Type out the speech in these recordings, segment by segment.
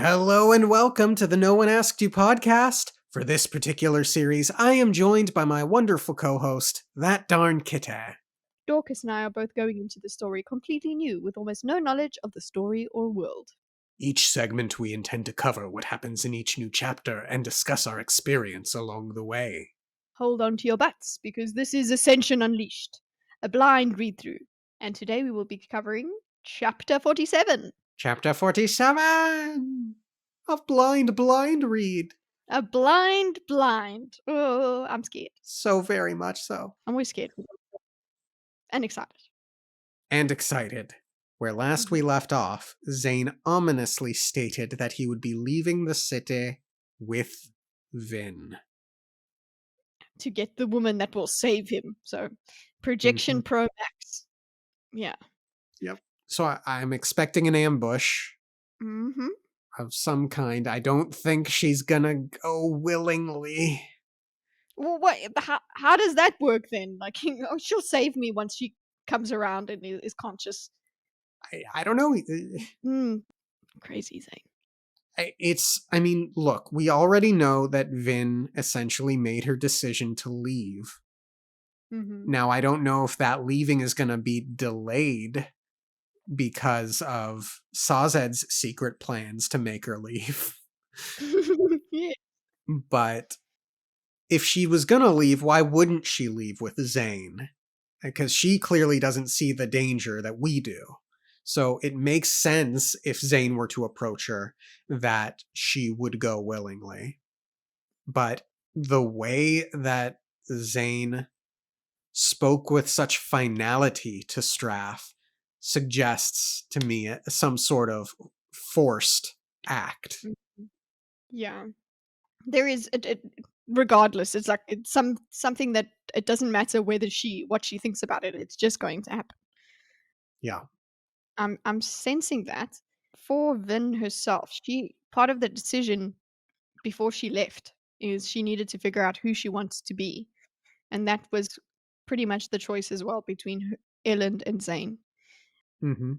Hello and welcome to the No One Asked You podcast. For this particular series, I am joined by my wonderful co-host, that darn Kitty. Dorkus and I are both going into the story completely new, with almost no knowledge of the story or world. Each segment we intend to cover what happens in each new chapter and discuss our experience along the way. Hold on to your butts, because this is Ascension Unleashed, a blind read-through. And today we will be covering Chapter 47. Chapter 47! A blind read. A blind. Oh, I'm scared. So very much so. I'm always scared. And excited. And excited. Where last we left off, Zane ominously stated that he would be leaving the city with Vin. To get the woman that will save him. So, projection pro max. Yeah. Yep. So I'm expecting an ambush Mm-hmm. of some kind. I don't think she's gonna go willingly. Well, what? How does that work then? Like, she'll save me once she comes around and is conscious. I don't know. Crazy thing. I mean, look, we already know that Vin essentially made her decision to leave. Mm-hmm. Now, I don't know if that leaving is gonna be delayed because of Sazed's secret plans to make her leave. Yeah. But if she was gonna leave, why wouldn't she leave with Zane? Because she clearly doesn't see the danger that we do. So it makes sense if Zane were to approach her that she would go willingly. But the way that Zane spoke with such finality to Straff suggests to me some sort of forced act. Yeah. There is regardless, it's like it's something that it doesn't matter what she thinks about it. It's just going to happen. Yeah. I'm sensing that for Vin herself. Part of the decision before she left is she needed to figure out who she wants to be, and that was pretty much the choice as well between Elend and Zane. Mm-hmm.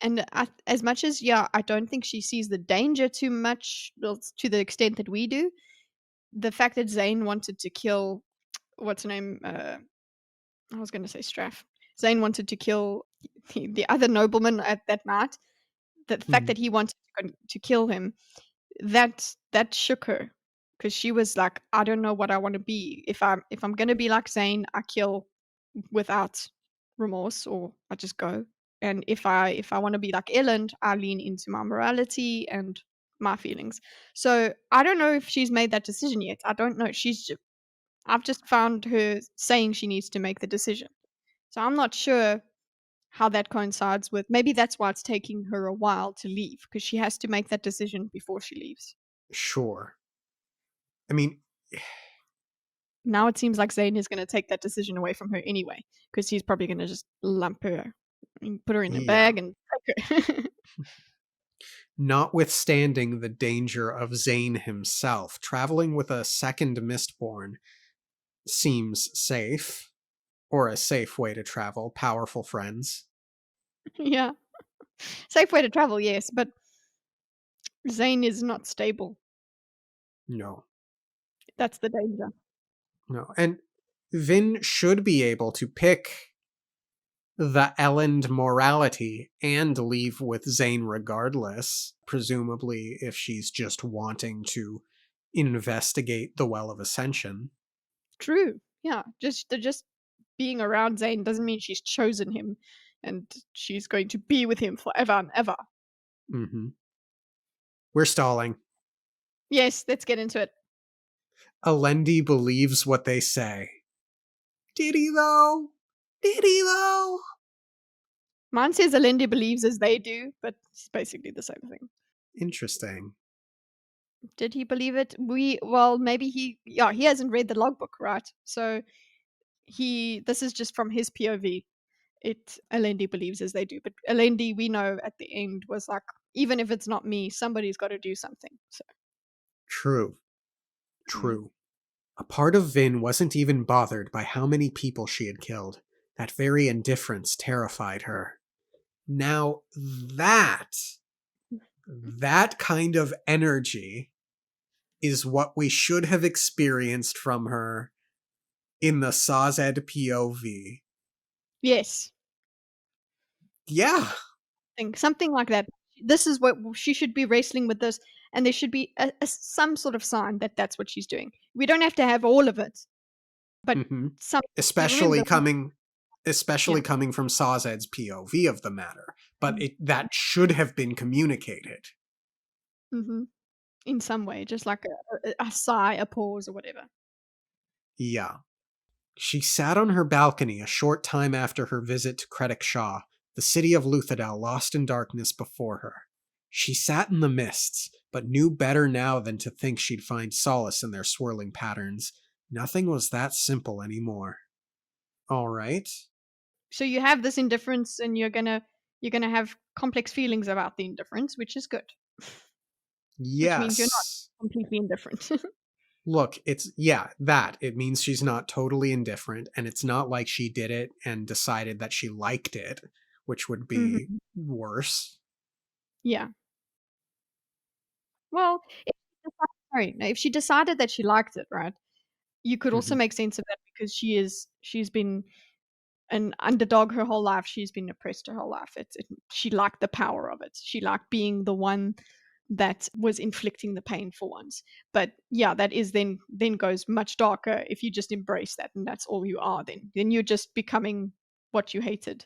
And as much as I don't think she sees the danger too much, well, to the extent that we do. The fact that Zane wanted to kill, what's her name? I was going to say Straff. Zane wanted to kill the other nobleman at that night. The fact that he wanted to kill him, that shook her, because she was like, I don't know what I want to be. If I'm going to be like Zane, I kill without remorse, or I just go. And if I want to be like Elend, I lean into my morality and my feelings. So I don't know if she's made that decision yet. I don't know. I've just found her saying she needs to make the decision. So I'm not sure how that coincides with, maybe that's why it's taking her a while to leave, because she has to make that decision before she leaves. Sure. I mean, now it seems like Zane is going to take that decision away from her anyway, because he's probably going to just lump her and put her in a bag and take her. Notwithstanding the danger of Zane himself, traveling with a second Mistborn seems safe, or a safe way to travel. Powerful friends. Yeah. Safe way to travel, yes, but Zane is not stable. No. That's the danger. No. And Vin should be able to pick the Elend morality and leave with Zane regardless, presumably if she's just wanting to investigate the Well of Ascension. True. Yeah. Just being around Zane doesn't mean she's chosen him and she's going to be with him forever and ever. Mm-hmm. We're stalling. Yes, let's get into it. Alendi believes what they say. Did he though? Did he though? Mine says Alendi believes as they do, but it's basically the same thing. Interesting. Did he believe it? Maybe he hasn't read the logbook, right? So this is just from his POV. Alendi believes as they do, but Alendi, we know at the end, was like, even if it's not me, somebody's got to do something. So True. A part of Vin wasn't even bothered by how many people she had killed. That very indifference terrified her. Now that That kind of energy is what we should have experienced from her in the Sazed POV. Yes. Yeah. Think something like that. This is what she should be wrestling with this, and there should be some sort of sign that that's what she's doing. We don't have to have all of it, but hmm some. Especially Remember, coming yeah, from Sazed's POV of the matter. But mm, that should have been communicated. mhm, in some way, just like a sigh, a pause, or whatever. Yeah. She sat on her balcony a short time after her visit to Kredik Shah, the city of Luthadel lost in darkness before her. She sat in the mists, but knew better now than to think she'd find solace in their swirling patterns. Nothing was that simple anymore. All right. So you have this indifference, and you're gonna have complex feelings about the indifference, which is good. Which means you're not Yes. completely indifferent. Look, it's, yeah, that. It means she's not totally indifferent, and it's not like she did it and decided that she liked it, which would be Mhm. worse. Yeah. Well, if if she decided that she liked it, right? You could also hmm make sense of that because she's been an underdog her whole life. She's been oppressed her whole life. She liked the power of it. She liked being the one that was inflicting the pain for once. But yeah, that is then goes much darker if you just embrace that and that's all you are then. Then you're just becoming what you hated.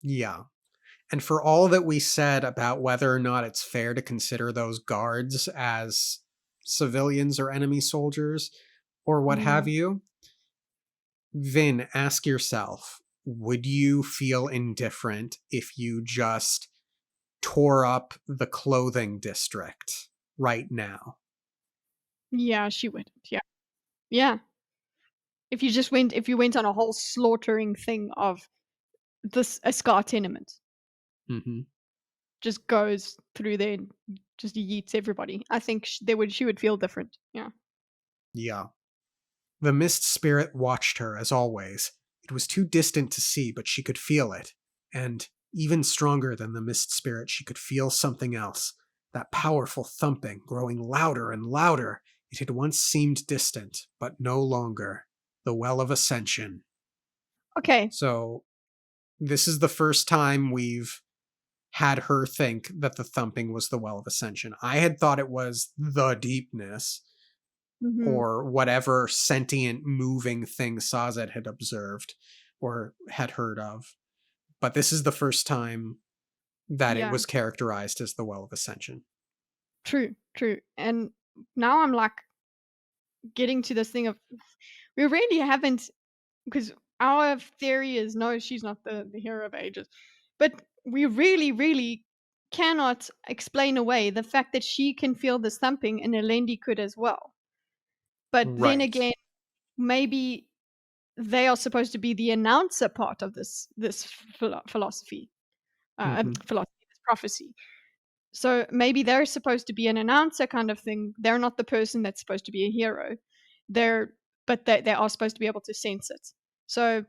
Yeah. And for all that we said about whether or not it's fair to consider those guards as civilians or enemy soldiers or what have Mm. you, Vin, ask yourself, would you feel indifferent if you just tore up the clothing district right now? Yeah, she wouldn't. Yeah. Yeah. If you went on a whole slaughtering thing of this a Scar tenement, hmm just goes through there and just yeets everybody. I think she would feel different. Yeah. Yeah. The mist spirit watched her, as always. It was too distant to see, but she could feel it. And, even stronger than the mist spirit, she could feel something else. That powerful thumping, growing louder and louder. It had once seemed distant, but no longer. The Well of Ascension. Okay. So, this is the first time we've had her think that the thumping was the Well of Ascension. I had thought it was the deepness, Mhm. or whatever sentient moving thing Sazed had observed or had heard of. But this is the first time that it Yeah. was characterized as the Well of Ascension. True, true. And now I'm like getting to this thing of we really haven't because our theory is no, she's not the hero of ages. But we really, really cannot explain away the fact that she can feel this thumping and Elendi could as well. But then Right. again, maybe they are supposed to be the announcer part of this philosophy, hmm philosophy, this prophecy. So maybe they're supposed to be an announcer kind of thing. They're not the person that's supposed to be a hero. They're but they are supposed to be able to sense it. So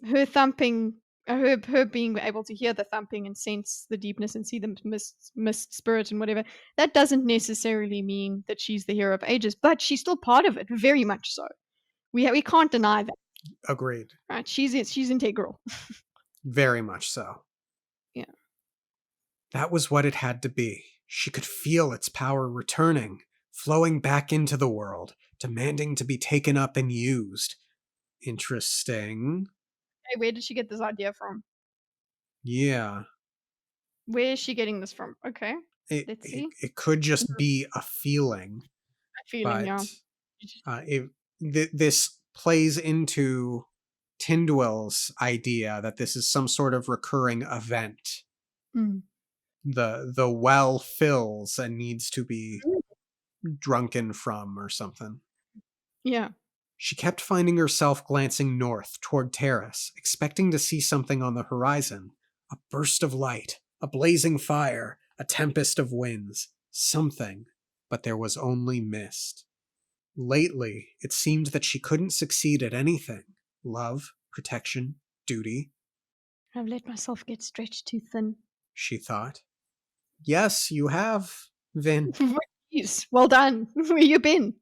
her thumping, her being able to hear the thumping and sense the deepness and see the mist spirit and whatever, that doesn't necessarily mean that she's the hero of ages, but she's still part of it, very much so. We can't deny that, Agreed. right? She's integral. Very much so. Yeah. That was what it had to be. She could feel its power returning, flowing back into the world, demanding to be taken up and used. Interesting. Hey, where did she get this idea from? Yeah. Where is she getting this from? Okay, It, let's it, see. it could just be a feeling, Feeling, but yeah. this plays into Tyndwell's idea that this is some sort of recurring event. Mm. The well fills and needs to be drunken from or something. Yeah. She kept finding herself glancing north toward Terrace, expecting to see something on the horizon. A burst of light, a blazing fire, a tempest of winds, something, but there was only mist. Lately, it seemed that she couldn't succeed at anything. Love, protection, duty, I've let myself get stretched too thin. she thought. Yes, you have, Vin. Jeez, well done. Where you been?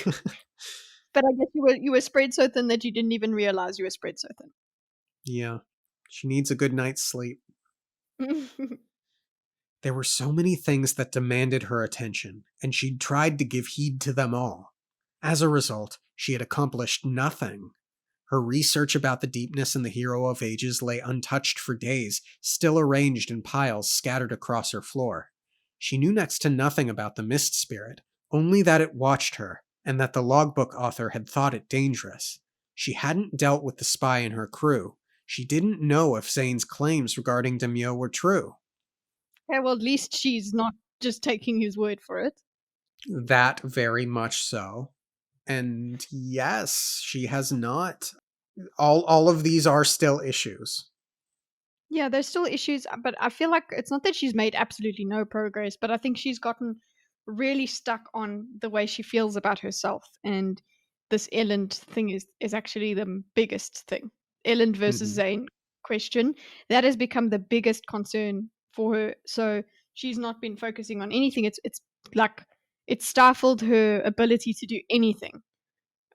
But I guess you were spread so thin that you didn't even realize you were spread so Yeah. She needs a good night's sleep. thin. There were so many things that demanded her attention, and she'd tried to give heed to them all. As a result, she had accomplished nothing. Her research about the deepness and the hero of ages lay untouched for days, still arranged in piles scattered across her floor. She knew next to nothing about the mist spirit, only that it watched her, and that the logbook author had thought it dangerous. She hadn't dealt with the spy and her crew. She didn't know if Zane's claims regarding Demio were true. Okay, well, at least she's not just taking his word for it. That very much so. And yes, she has not. All of these are still issues. Yeah, there's still issues, but I feel like it's not that she's made absolutely no progress, but I think she's gotten really stuck on the way she feels about herself. And this Elend thing is actually the biggest thing. Elend versus Hmm. Zane question. That has become the biggest concern for her. So she's not been focusing on anything. It's like it stifled her ability to do anything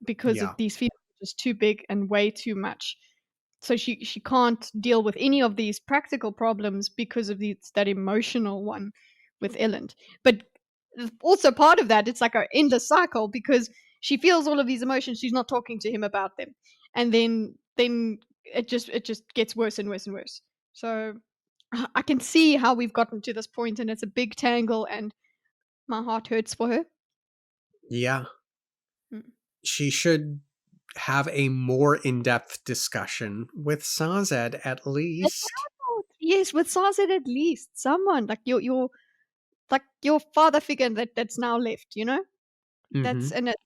because of Yeah. these feelings are just too big and way too much. So she can't deal with any of these practical problems because of that emotional one with Elend. But also part of that, it's like an endless cycle because she feels all of these emotions. She's not talking to him about them, and then it just gets worse and worse and worse. So I can see how we've gotten to this point, and it's a big tangle, and my heart hurts for her. Yeah. Mm. She should have a more in-depth discussion with Sazed at least. Yes, with Sazed at least someone like your father figure that's now left, you know? That's Hmm. and it's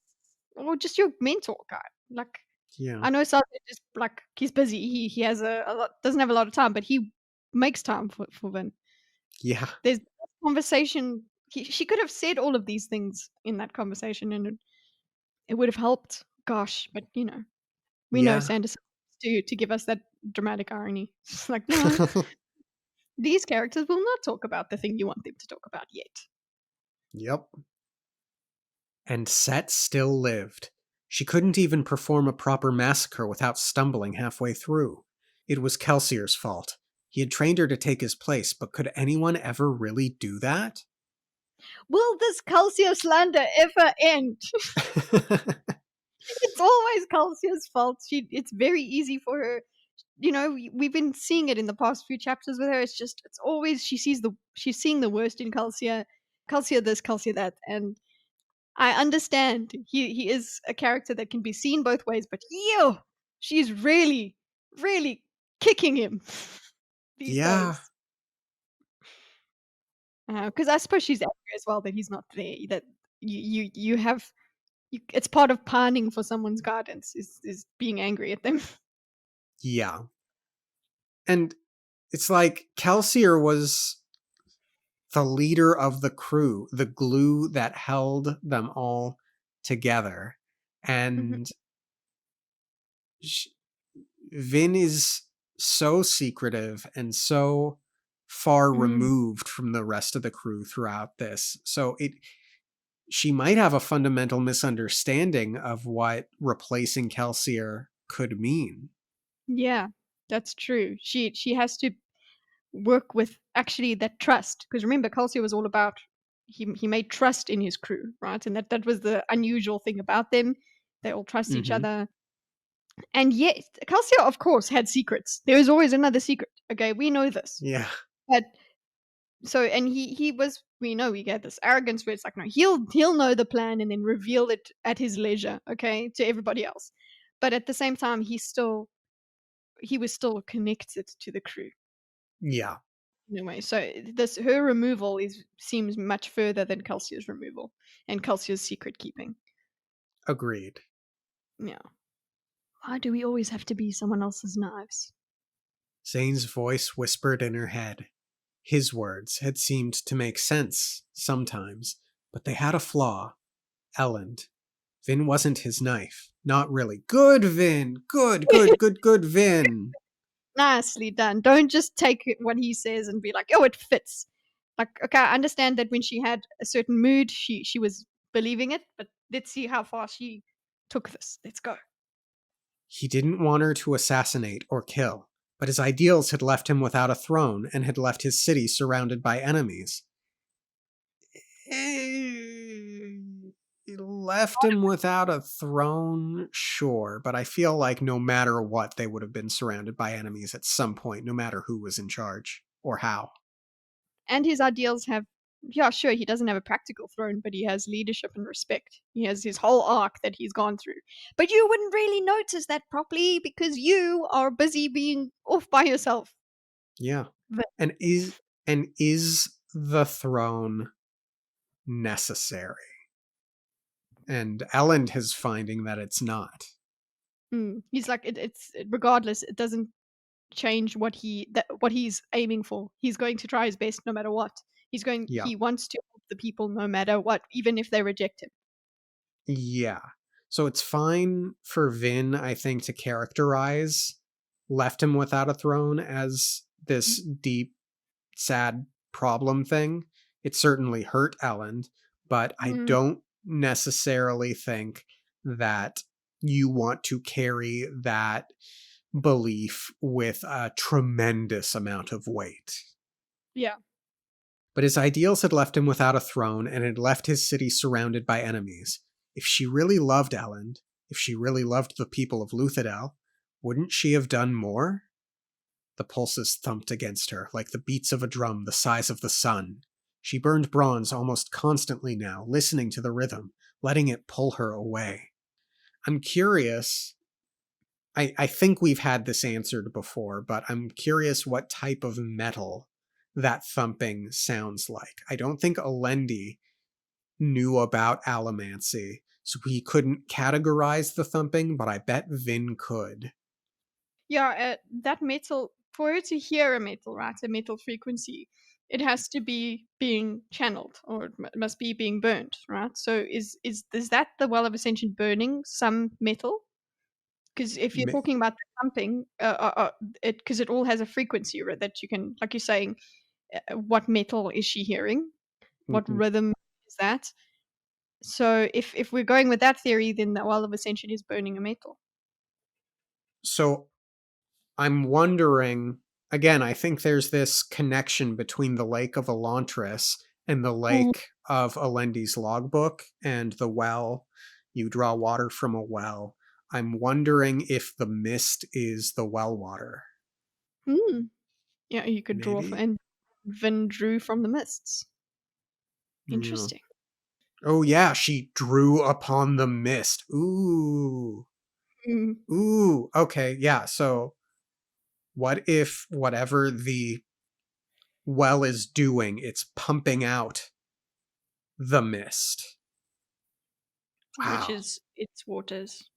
or just your mentor guy. Like Yeah. I know Sasha just like he's busy. He has a lot doesn't have a lot of time, but he makes time for Vin. Yeah. There's conversation. She could have said all of these things in that conversation, and it would have helped. Gosh, but we know Yeah. Sanderson to give us that dramatic irony. It's like no, these characters will not talk about the thing you want them to talk about yet. Yep. And Set still lived. She couldn't even perform a proper massacre without stumbling halfway through. It was Kelsier's fault. He had trained her to take his place, but could anyone ever really do that? Will this Calcio slander ever end? It's always Calcia's fault. It's very easy for her. We've been seeing it in the past few chapters with her. It's always she's seeing the worst in Calcia. Calcia this, Calcia that. And I understand he is a character that can be seen both ways, but she's really, really kicking him these Yeah. days. Because I suppose she's angry as well that he's not there. That you have it's part of pining for someone's guidance is being angry at them. Yeah. And it's like Kelsier was the leader of the crew, the glue that held them all together. Mhm. And sh Vin is so secretive and so far Mm. removed from the rest of the crew throughout this. So it she might have a fundamental misunderstanding of what replacing Kelsier could mean. Yeah, that's true. She has to work with actually that trust because remember, Calcio was all about he made trust in his crew, right? And that was the unusual thing about them. They all trust each Hmm. other. And yet, Calcio, of course, had secrets. There is always another secret. Okay, we know this. Yeah. But so and he was we know he had this arrogance where it's like no he'll know the plan and then reveal it at his leisure, okay, to everybody else. But at the same time, he was still connected to the crew Yeah. in a way. So this her removal is seems much further than Kelsia's removal and Kelsia's secret keeping. Agreed. Yeah. Why do we always have to be someone else's knives? Zane's voice whispered in her head. His words had seemed to make sense sometimes, but they had a flaw. Elend. Vin wasn't his knife. Not really. Good, Vin. Good, good, good, good, Vin. Nicely done. Don't just take what he says and be like, oh, it fits. Like, okay, I understand that when she had a certain mood, she was believing it, but let's see how far she took this. Let's go. He didn't want her to assassinate or kill, but his ideals had left him without a throne and had left his city surrounded by enemies. It left him without a throne, sure, but I feel like no matter what, they would have been surrounded by enemies at some point, no matter who was in charge or how. And his ideals have, yeah, sure, he doesn't have a practical throne, but he has leadership and respect. He has his whole arc that he's gone through. But you wouldn't really notice that properly because you are busy being off by yourself. Yeah. But, And is the throne necessary? And Elend is finding that it's not. he's like, it's regardless, it doesn't change what he's aiming for. He's going to try his best no matter what. Yeah. He wants to help the people no matter what, even if they reject him. Yeah. So it's fine for Vin, I think, to characterize Left Him Without a Throne as this deep, sad problem thing. It certainly hurt Elend, but I Mm, don't necessarily think that you want to carry that belief with a tremendous amount of weight. yeah. But his ideals had left him without a throne and had left his city surrounded by enemies. If she really loved Elend, if she really loved the people of Luthadel, wouldn't she have done more? The pulses thumped against her, like the beats of a drum the size of the sun. She burned bronze almost constantly now, listening to the rhythm, letting it pull her away. I'm curious. I think we've had this answered before, but I'm curious what type of metal that thumping sounds like. I don't think Alendi knew about allomancy, so he couldn't categorize the thumping, but I bet Vin could. Yeah, that metal, for you to hear a metal, right, a metal frequency, it has to be being channeled, or it must be being burnt, right? So is that the Well of Ascension burning some metal? Because if you're talking about the pumping, it because it all has a frequency, right, that you can, like you're saying, what metal is she hearing? What rhythm is that? So if we're going with that theory, then the Well of Ascension is burning a metal. So I'm wondering, again, I think there's this connection between the Lake of Elantris and the Mm. Lake of Alendi's logbook and the well. You draw water from a well. I'm wondering if the mist is the well water. Hmm. Yeah, you could draw Maybe? and Vin drew from the mists. Yeah. Interesting. Oh, yeah, she drew upon the mist. Ooh. Mm. Ooh. Okay, yeah, so what if whatever the well is doing, it's pumping out the mist? Which Wow. is its waters.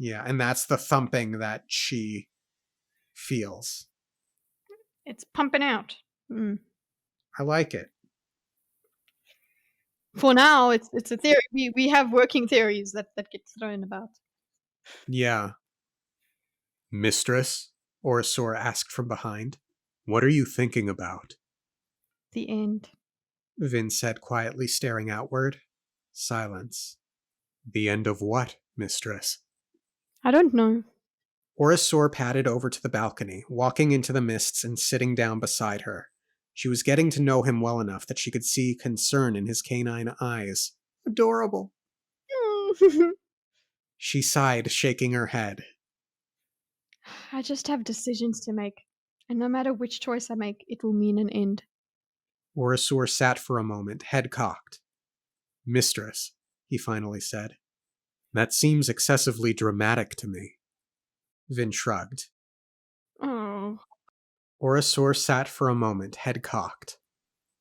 Yeah, and that's the thumping that she feels. It's pumping out. Mm. I like it. For now, it's a theory. We have working theories that get thrown about. Yeah. Mistress, Orasor asked from behind. What are you thinking about? The end. Vin said quietly, staring outward. Silence. The end of what, mistress? I don't know. Orasor padded over to the balcony, walking into the mists and sitting down beside her. She was getting to know him well enough that she could see concern in his canine eyes. Adorable. She sighed, shaking her head. I just have decisions to make, and no matter which choice I make, it will mean an end. Orasor sat for a moment, head cocked. Mistress, he finally said. That seems excessively dramatic to me. Vin shrugged. Oh, Orasor sat for a moment, head cocked.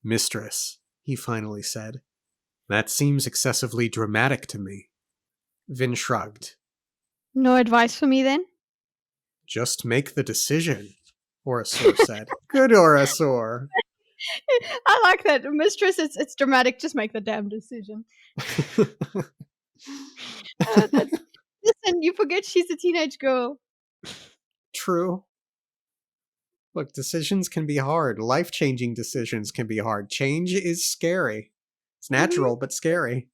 Mistress, he finally said. That seems excessively dramatic to me. Vin shrugged. no advice for me then? Just make the decision, Orasor said. Good Orasor. I like that. Mistress, it's dramatic. Just make the damn decision. Listen, you forget she's a teenage girl. True. Look, decisions can be hard. Life-changing decisions can be hard. Change is scary. It's Mhm. natural, but scary.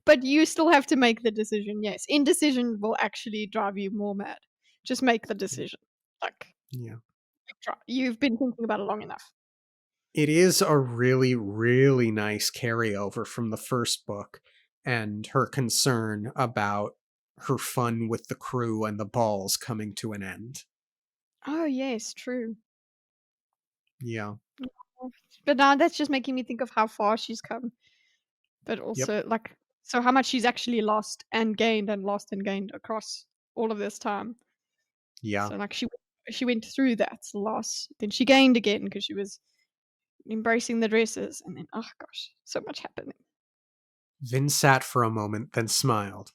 But you still have to make the decision, yes. Indecision will actually drive you more mad. Just make the decision. Like, Yeah. you've been thinking about it long enough. It is a really, really nice carryover from the first book and her concern about her fun with the crew and the balls coming to an end. Oh, yes, true. Yeah. But now that's just making me think of how far she's come, but Yep. also, like, so how much she's actually lost and gained and lost and gained across all of this time. Yeah. So, like, she went through that loss, then she gained again because she was embracing the dresses, and then, oh gosh, so much happening. Vin sat for a moment, then smiled.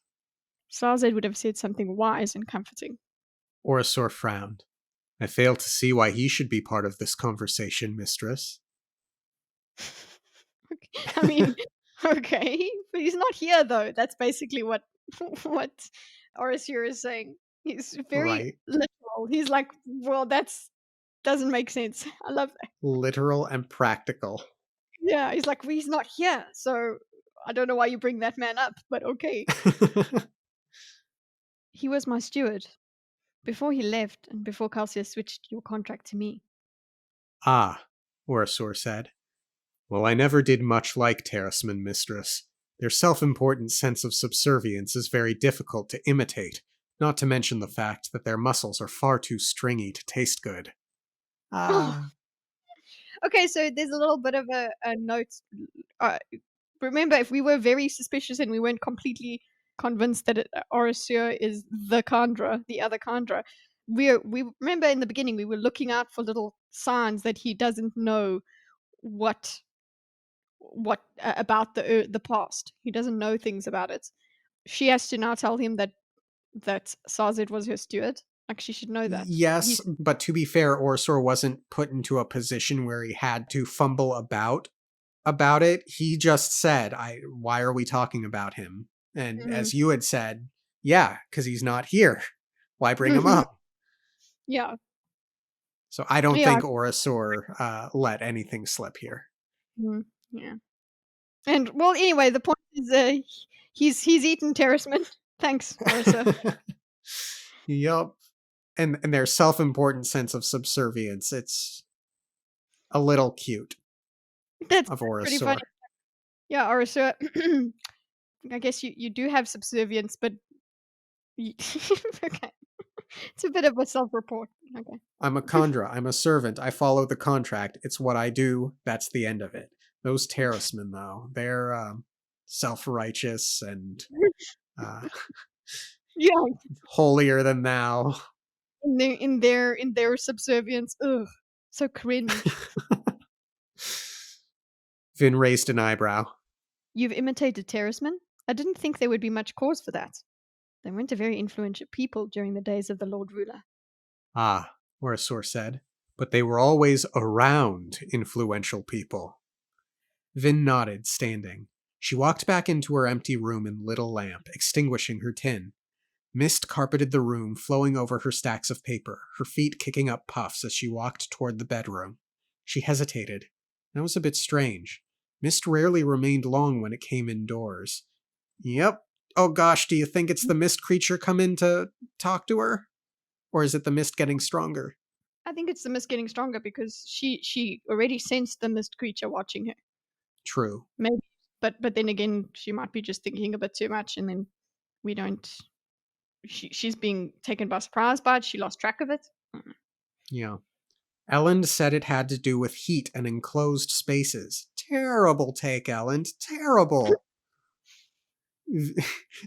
Sarzed would have said something wise and comforting. Orasor frowned. I fail to see why he should be part of this conversation, mistress. I mean, okay, but he's not here though. That's basically what what Orasir is saying. He's very Right. literal. He's like, well, that's doesn't make sense. I love that. Literal and practical. Yeah, he's like, well, he's not here, so I don't know why you bring that man up, but okay. He was my steward before he left and before Calcia switched your contract to me. Ah, Orasor said. Well, I never did much like Terracemen, mistress. Their self-important sense of subservience is very difficult to imitate, not to mention the fact that their muscles are far too stringy to taste good. Ah. Okay, so there's a little bit of a note. Uh, remember, if we were very suspicious and we weren't completely convinced that Orosur is the Khandra, the other Khandra, we remember in the beginning we were looking out for little signs that he doesn't know what about the past. He doesn't know things about it. She has to now tell him that Sazed was her steward. Like she should know that. Yes, He's but to be fair, Orasor wasn't put into a position where he had to fumble about it. He just said, why are we talking about him? And Mhm. as you had said, yeah, because he's not here. Why bring him up? Yeah, So I don't yeah, think Orasor let anything slip here. mhm, yeah. And well, anyway, the point is, he's eaten Terraceman. Thanks, Orisa. Yup. And their self-important sense of subservience, it's a little cute of That's pretty Orasor. funny. Yeah, Orisa. I guess you do have subservience, but you, okay, it's a bit of a self-report. Okay. I'm a Khandra. I'm a servant. I follow the contract. It's what I do. That's the end of it. Those terracemen, though, they're self-righteous and uh, Yeah, holier than thou. in their subservience. Ugh, so cringe. Vin raised an eyebrow. You've imitated Terraceman? I didn't think there would be much cause for that. They weren't a very influential people during the days of the Lord Ruler. Ah, Orasor said. But they were always around influential people. Vin nodded, standing. She walked back into her empty room and lit a lamp, extinguishing her tin. Mist carpeted the room, flowing over her stacks of paper, her feet kicking up puffs as she walked toward the bedroom. She hesitated. That was a bit strange. Mist rarely remained long when it came indoors. Yep. Oh gosh, do you think it's the mist creature come in to talk to her? Or is it the mist getting stronger? I think it's the mist getting stronger because she already sensed the mist creature watching her. True. Maybe, but then again, she might be just thinking a bit too much, and then we don't. She's being taken by surprise by it. She lost track of it. Mm. Yeah. Elend said it had to do with heat and enclosed spaces. Terrible take, Elend. Terrible.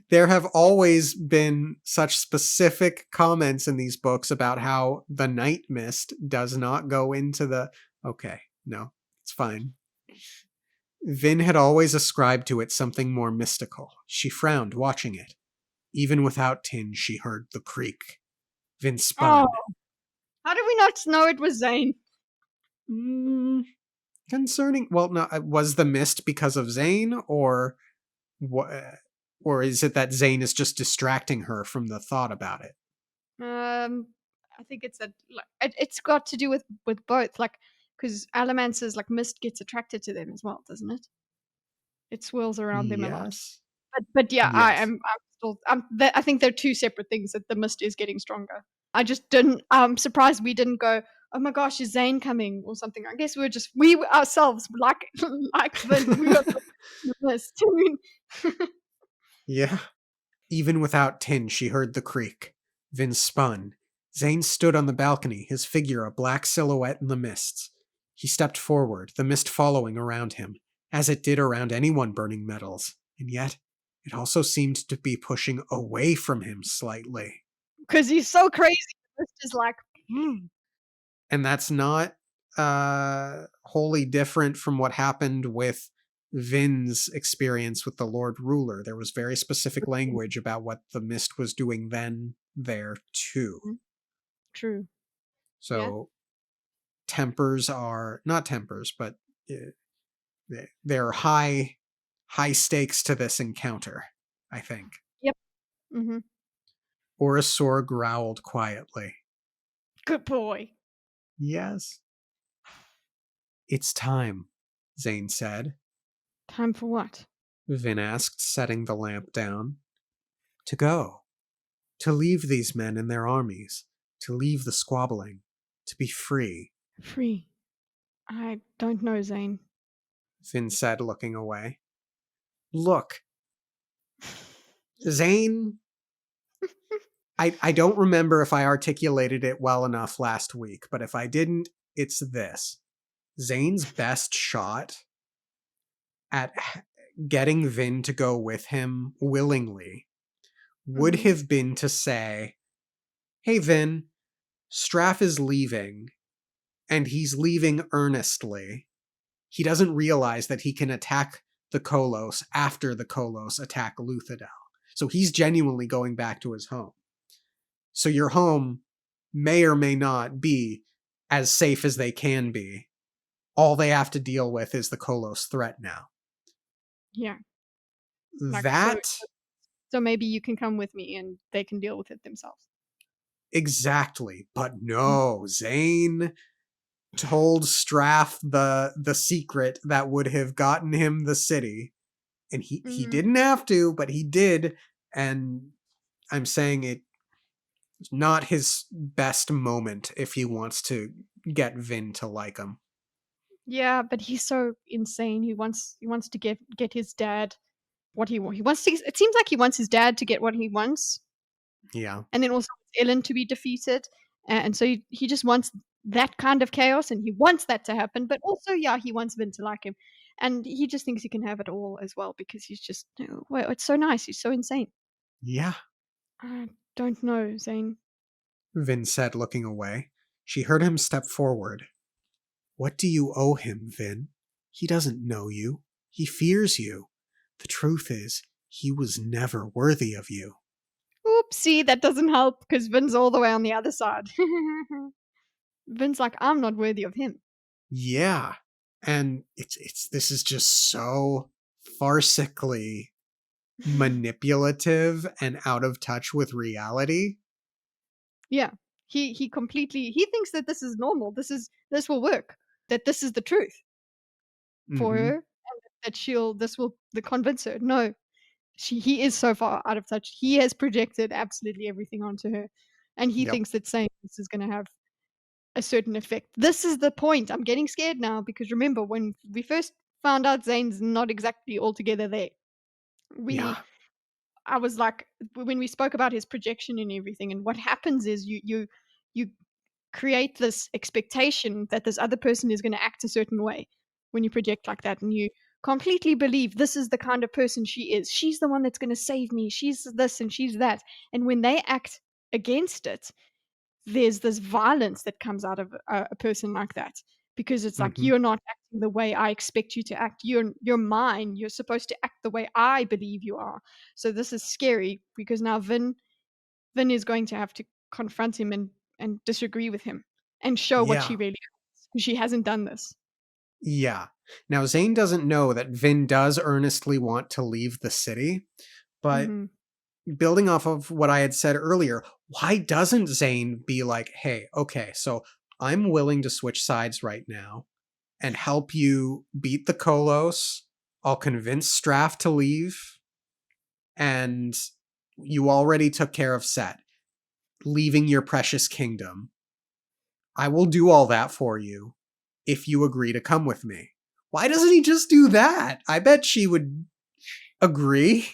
There have always been such specific comments in these books about how the night mist does not go into the. Okay, no, it's fine. Vin had always ascribed to it something more mystical. She frowned, watching it. Even without Tin, she heard the creak. Vin Oh, spun. how did we not know it was Zane? Mm, concerning. Well, no, was the mist because of Zane, or is it that Zane is just distracting her from the thought about it? Um, I think it's it's got to do with both, like, because Alamancers, like, mist gets attracted to them as well, doesn't it? It swirls around them a lot. Yes. But yeah, Yes. I'm still I think they're two separate things, that the mist is getting stronger. I just didn't I'm surprised we didn't go, "Oh my gosh, is Zane coming?" or something. I guess we ourselves, like like Vin, we got the mist. I mean, Yeah. Even without Tin, she heard the creak. Vin spun. Zane stood on the balcony, his figure a black silhouette in the mists. He stepped forward, the mist following around him, as it did around anyone burning metals, and yet it also seemed to be pushing away from him slightly. 'cause he's so crazy. The mist is like, "Mm." And that's not wholly different from what happened with Vin's experience with the Lord Ruler. There was very specific language about what the mist was doing then there too. Mhm. True. Yeah. So tempers are not tempers, but there are high stakes to this encounter, I think. Yep. Mhm. Orisor growled quietly. Good boy. Yes. It's time, Zane said. Time for what? Vin asked, setting the lamp down. To go. To leave these men and their armies. To leave the squabbling. To be free, Free. I don't know, Zane. Vin said, looking away. Look, Zane, I don't remember if I articulated it well enough last week, but if I didn't, it's this. Zane's best shot at getting Vin to go with him willingly would Mhm. have been to say, hey, Vin, Straff is leaving, and he's leaving earnestly. He doesn't realize that he can attack the Kolos after the Kolos attack Luthadel. So he's genuinely going back to his home. So your home may or may not be as safe as they can be. All they have to deal with is the Kolos threat now. Yeah. Like, That so maybe you can come with me and they can deal with it themselves. exactly. But Mm. no, Zane told Straff the secret that would have gotten him the city. And he Mhm. didn't have to, but he did. And I'm saying it's not his best moment if he wants to get Vin to like him. Yeah, but he's so insane. He wants to get his dad what he wants to. It seems like he wants his dad to get what he wants, Yeah. and then also Ellen to be defeated, and so he just wants that kind of chaos, and he wants that to happen. But also, yeah, he wants Vin to like him, and he just thinks he can have it all as well because he's just well, it's so nice. He's so insane. Yeah, I don't know, Zane. Vin said, looking away. She heard him step forward. What do you owe him, Vin? He doesn't know you. He fears you. The truth is, he was never worthy of you. Oopsie, that doesn't help because Vin's all the way on the other side. Vin's like, I'm not worthy of him. Yeah. And it's this is just so farcically manipulative and out of touch with reality. Yeah. He thinks that this is normal. This will work. That this is the truth for Mm-hmm. her, and that she'll this will convince her. No, he is so far out of touch. He has projected absolutely everything onto her, and he Yep. thinks that saying this is going to have a certain effect. This is the point. I'm getting scared now because remember when we first found out Zane's not exactly altogether there. Yeah. We I was like when we spoke about his projection and everything, and what happens is you create this expectation that this other person is going to act a certain way when you project like that, and you completely believe this is the kind of person she is. She's the one that's going to save me. She's this and she's that. And when they act against it, there's this violence that comes out of a person like that because it's like Mm-hmm. you're not acting the way I expect you to act. You're mine. You're supposed to act the way I believe you are. So this is scary because now Vin is going to have to confront him and disagree with him and show what she Yeah. really is because she hasn't done this. Yeah. Now Zane doesn't know that Vin does earnestly want to leave the city, but Mhm. building off of what I had said earlier, why doesn't Zane be like, hey, okay, so I'm willing to switch sides right now and help you beat the Kolos. I'll convince Straff to leave, and you already took care of Set, leaving your precious kingdom. I will do all that for you if you agree to come with me. Why doesn't he just do that? I bet she would agree.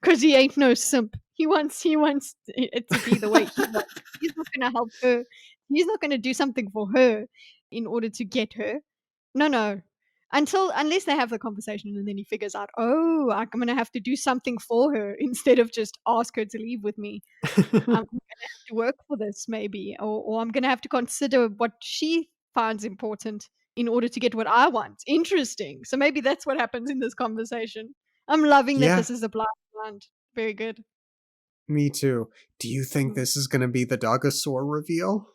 Because he ain't no simp. He wants it to be the way he wants. He's not gonna help her. He's not gonna do something for her in order to get her. No. Unless they have the conversation and then he figures out, oh, I'm gonna have to do something for her instead of just ask her to leave with me. I'm gonna have to work for this maybe, or I'm gonna have to consider what she finds important in order to get what I want. Interesting. So maybe that's what happens in this conversation. I'm loving that Yeah, this is a blind round. Very good. me too. Do you think Mm. this is going to be the Dogosaur reveal?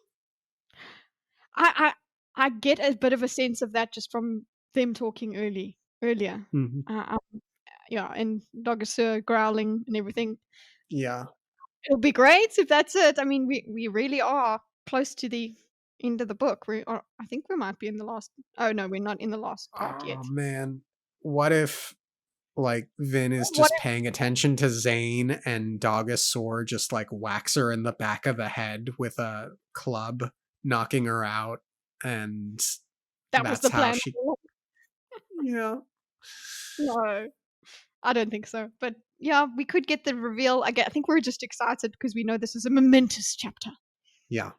I I get a bit of a sense of that just from them talking earlier. Mm-hmm. Yeah, and Dogus growling and everything. Yeah. It'll be great if that's it. I mean, we really are close to the end of the book. I think we might be in the last. Oh no, we're not in the last part yet. Oh man. What if like Vin is What? just paying attention to Zane and Dogosaur just like whacks her in the back of the head with a club, knocking her out, and That was that's the how plan. she. Yeah. No, I don't think so. But yeah, we could get the reveal. I think we're just excited because we know this is a momentous chapter. Yeah.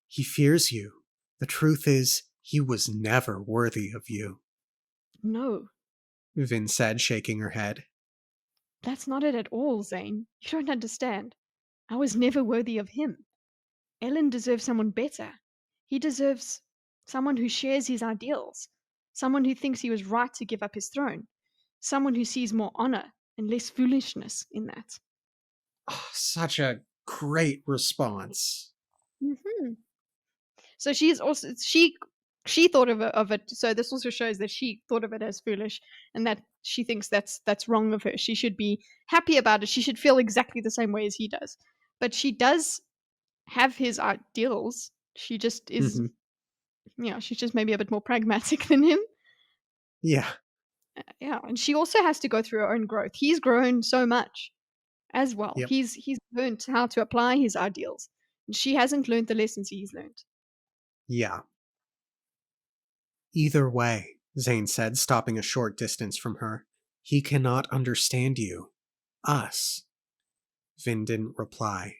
He fears you. The truth is, he was never worthy of you, No, Vin said, shaking her head. that's not it at all, Zane. You don't understand. I was never worthy of him. Ellen deserves someone better. He deserves someone who shares his ideals, someone who thinks he was right to give up his throne, someone who sees more honor and less foolishness in that. Oh, such a great response. Hmm. So she thought of it. So this also shows that she thought of it as foolish, and that she thinks that's wrong of her. She should be happy about it. She should feel exactly the same way as he does. But she does have his ideals. She just is, Mm-hmm. she's just maybe a bit more pragmatic than him. Yeah. Yeah, and she also has to go through her own growth. He's grown so much as well. Yep. He's learned how to apply his ideals. And she hasn't learned the lessons he's learned. Yeah. Either way, Zane said, stopping a short distance from her, he cannot understand you. Us. Vin didn't reply.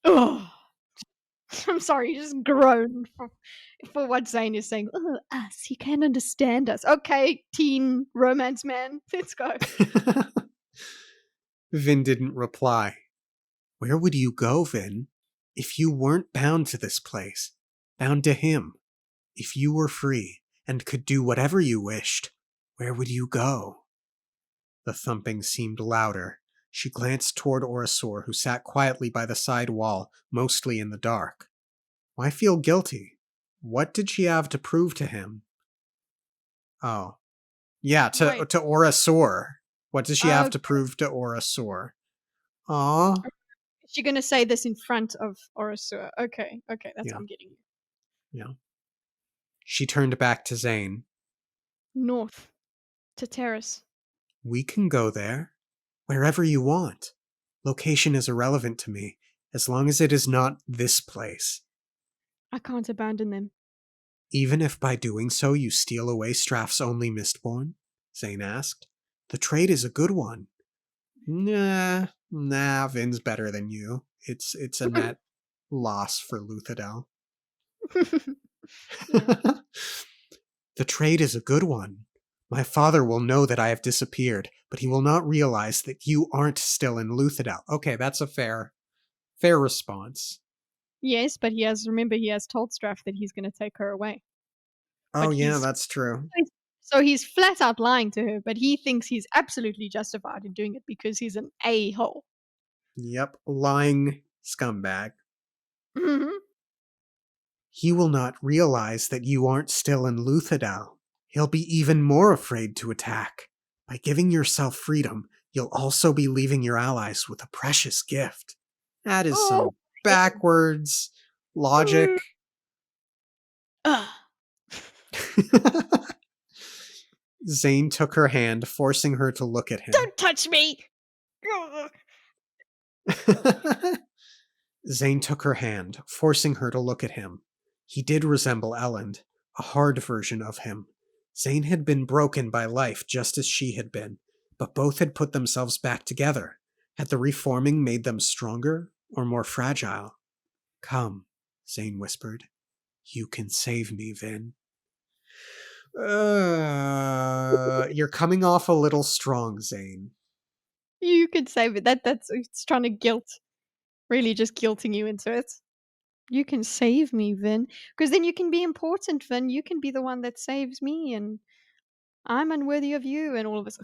Oh, I'm sorry, you just groan for what Zane is saying. Oh, us, he can't understand us. Okay, teen romance man, let's go. Vin didn't reply. Where would you go, Vin? If you weren't bound to this place, bound to him, if you were free and could do whatever you wished, where would you go? The thumping seemed louder. She glanced toward Orasor, who sat quietly by the side wall, mostly in the dark. Why feel guilty? What did she have to prove to him? Oh. Yeah, Wait, to Orasor. What does she have to okay. prove to Orasor? Aw. Is she gonna say this in front of Orasur? Okay, that's Yeah, what I'm getting. yeah. She turned back to Zane. North to Terrace. We can go there. Wherever you want. Location is irrelevant to me, as long as it is not this place. I can't abandon them. Even if by doing so you steal away Straff's only Mistborn? Zane asked. The trade is a good one. Nah, Vin's better than you. It's a net loss for Luthadel. Yeah. The trade is a good one. My father will know that I have disappeared, but he will not realize that you aren't still in Luthadel. Okay, that's a fair response. Yes, but remember he has told Straff that he's gonna take her away. Oh But yeah, that's true. he's flat out lying to her, but he thinks he's absolutely justified in doing it because he's an a-hole. Yep, lying scumbag. Mhm. He will not realize that you aren't still in Luthadel. He'll be even more afraid to attack. By giving yourself freedom, you'll also be leaving your allies with a precious gift. That is Oh, some backwards logic. ugh. Zane took her hand, forcing her to look at him. Don't touch me. Ugh. Zane took her hand, forcing her to look at him. He did resemble Elend, a hard version of him. Zane had been broken by life just as she had been, but both had put themselves back together. Had the reforming made them stronger or more fragile? Come, Zane whispered. You can save me, Vin. You're coming off a little strong, Zane. You could save it. That's it's trying to really just guilting you into it. You can save me, Vin, because then you can be important, Vin. You can be the one that saves me, and I'm unworthy of you. And all of this,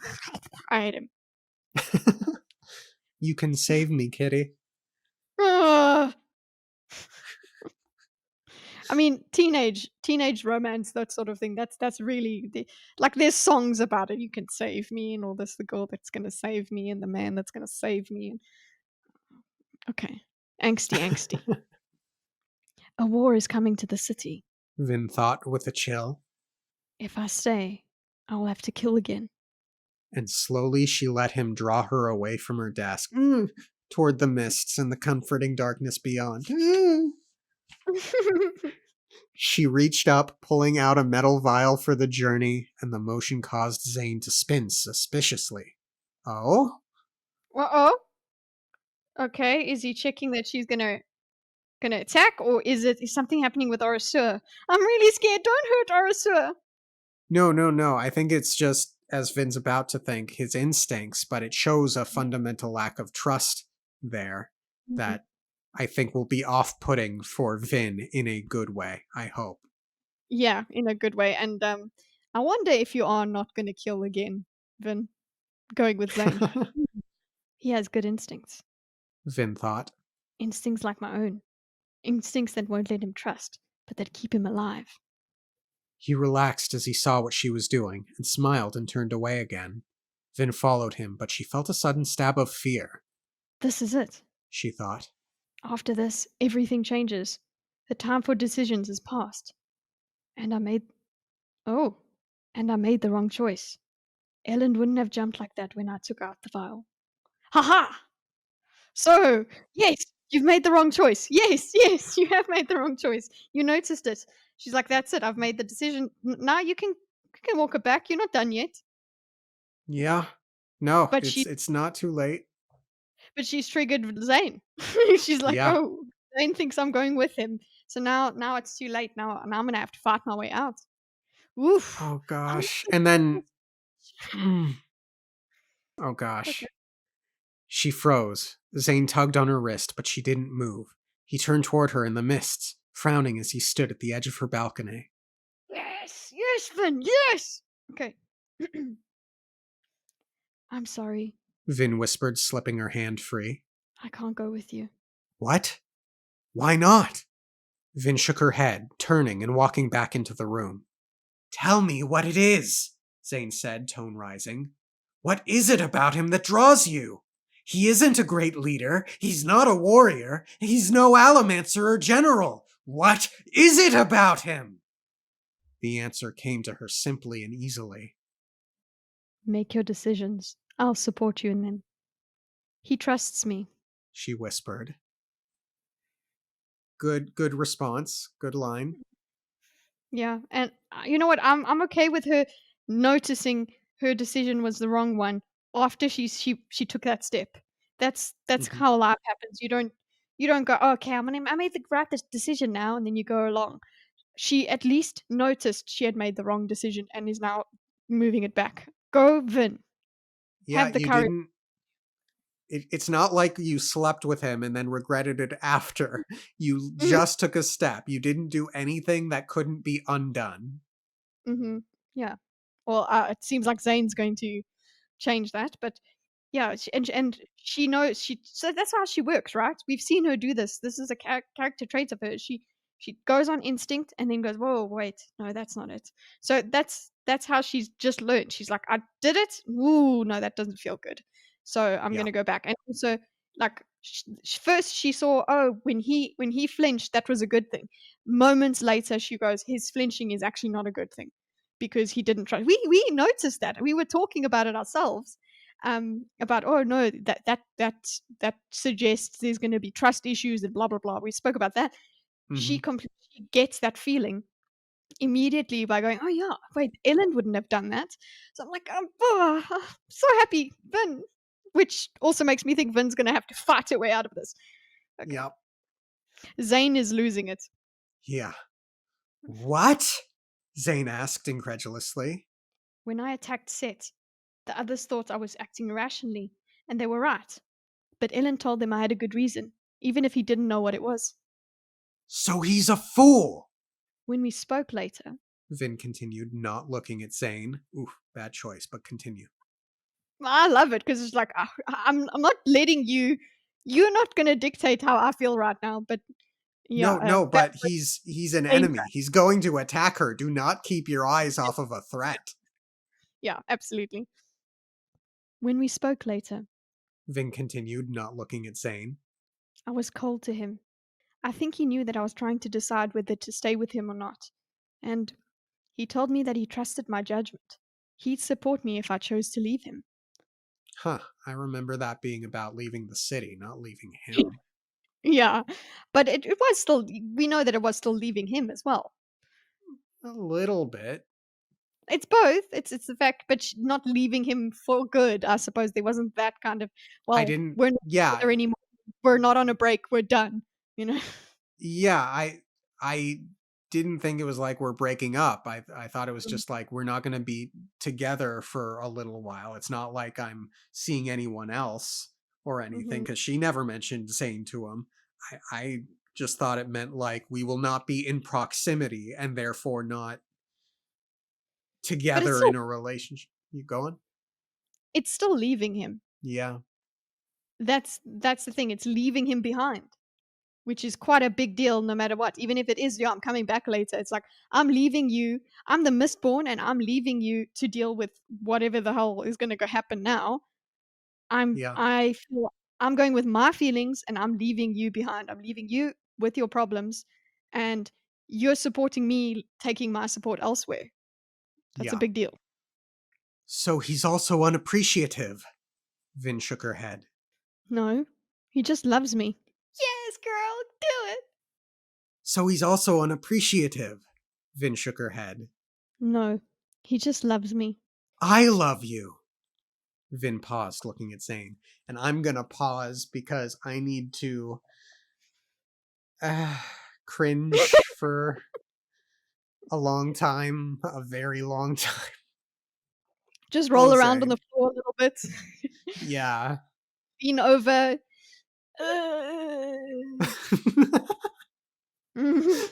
I hate him. You can save me, kitty. Ugh. I mean, teenage romance, that sort of thing. That's really like there's songs about it. You can save me, and all this. The girl that's gonna save me, and the man that's gonna save me. And okay, angsty, angsty. A war is coming to the city. Vin thought with a chill. If I stay, I will have to kill again. And slowly she let him draw her away from her desk, toward the mists and the comforting darkness beyond. She reached up, pulling out a metal vial for the journey, and the motion caused Zane to spin suspiciously. Oh? Uh-oh. Okay, is he checking that she's gonna attack, or is something happening with Arasur? I'm really scared. Don't hurt Arasur. No. I think it's just, as Vin's about to think, his instincts, but it shows a fundamental lack of trust there Mhm. that I think will be off-putting for Vin in a good way, I hope. Yeah, in a good way. And I wonder if you are not gonna kill again, Vin. Going with Zane. He has good instincts. Vin thought. Instincts like my own. Instincts that won't let him trust, but that keep him alive. He relaxed as he saw what she was doing, and smiled and turned away again. Vin followed him, but she felt a sudden stab of fear, This is it. she thought. After this, everything changes. The time for decisions is past. And I made oh, and I made the wrong choice. Ellen wouldn't have jumped like that when I took out the vial. Ha ha! So, yes, you've made the wrong choice. Yes, you have made the wrong choice. You noticed it. She's like, that's it. I've made the decision. Now you can walk it back. You're not done yet. Yeah. No, But it's not too late. she's triggered Zane. She's like, Yeah. oh, Zane thinks I'm going with him. So now it's too late. Now I'm gonna have to fight my way out. Oof. Oh I'm gosh. And then oh okay. gosh. She froze. Zane tugged on her wrist, but she didn't move. He turned toward her in the mists, frowning as he stood at the edge of her balcony. Yes, Finn, yes. Okay. I'm sorry. Vin whispered, slipping her hand free. I can't go with you. What? Why not? Vin shook her head, turning and walking back into the room. Tell me what it is, Zane said, tone rising. What is it about him that draws you? He isn't a great leader. He's not a warrior. He's no allomancer or general. What is it about him? The answer came to her simply and easily. Make your decisions. I'll support you in them. He trusts me. She whispered. Good response. Good line. Yeah, and you know what? I'm okay with her noticing her decision was the wrong one after she took that step. That's Mhm. how life happens. You don't go, "Oh, okay, I made the right decision now," and then you go along. She at least noticed she had made the wrong decision and is now moving it back. Go, Vin. Yeah, Have the you courage. didn't. It's not like you slept with him and then regretted it after. You Mhm, just took a step. You didn't do anything that couldn't be undone. mhm. Yeah. Well, it seems like Zane's going to change that, but yeah, and she knows so that's how she works, right? We've seen her do this. This is a character trait of hers. She goes on instinct and then goes, "Whoa, wait, no, that's not it." So that's how she's just learned. She's like, "I did it. Ooh, no, that doesn't feel good. So I'm Yeah. gonna go back." And also, Like first she saw, oh, when he flinched, that was a good thing. Moments later, she goes, his flinching is actually not a good thing because he didn't trust. We noticed that. We were talking about it ourselves. About, oh no, that suggests there's going to be trust issues and blah blah blah. We spoke about that. Hmm. She gets that feeling immediately by going, oh yeah, wait, Ellen wouldn't have done that. So I'm like, I'm so happy, Vin. Which also makes me think Vin's gonna have to fight her way out of this. Okay. Yep. Zane is losing it. Yeah. What? Zane asked incredulously. When I attacked Set, the others thought I was acting irrationally, and they were right. But Ellen told them I had a good reason, even if he didn't know what it was. So he's a fool, When we spoke later, Vin continued, not looking at Zane. Oof, bad choice, but continue. I love it because it's like I'm not letting you. You're not gonna dictate how I feel right now. But yeah, No, no, that but he's an Zane. enemy. He's going to attack her. Do not keep your eyes off of a threat. Yeah, absolutely. When we spoke later, Vin continued, not looking at Zane. I was cold to him. I think he knew that I was trying to decide whether to stay with him or not. And he told me that he trusted my judgment. He'd support me if I chose to leave him. Huh, I remember that being about leaving the city, not leaving him. Yeah, but it was still, we know that it was still leaving him as well. A little bit. It's both. It's the fact, but not leaving him for good. I suppose there wasn't that kind of, I well, didn't, we're not yeah, together anymore. We're not on a break. We're done. You know. yeah, I didn't think it was like we're breaking up. I thought it was just like we're not going to be together for a little while. It's not like I'm seeing anyone else or anything, Mm-hmm. because she never mentioned saying to him. I just thought it meant like we will not be in proximity and therefore not But together in a relationship. You going? it's still leaving him. Yeah, That's the thing. It's leaving him behind, which is quite a big deal no matter what. Even if it is, yeah, I'm coming back later. It's like, I'm leaving you. I'm the mistborn and I'm leaving you to deal with whatever the hell is going to go happen now. yeah, I feel I'm going with my feelings and I'm leaving you behind. I'm leaving you with your problems and you're supporting me taking my support elsewhere. That's a yeah. big deal. So he's also unappreciative. Vin shook her head. No, he just loves me. Yes, girl, do it. So he's also unappreciative. Vin shook her head. No, he just loves me. I love you. Vin paused, looking at Zane. And I'm gonna pause because I need to uh, cringe for a long time, a very long time. Just roll around on Jose. the floor a little bit. Yeah. Lean over. Uh, mhm.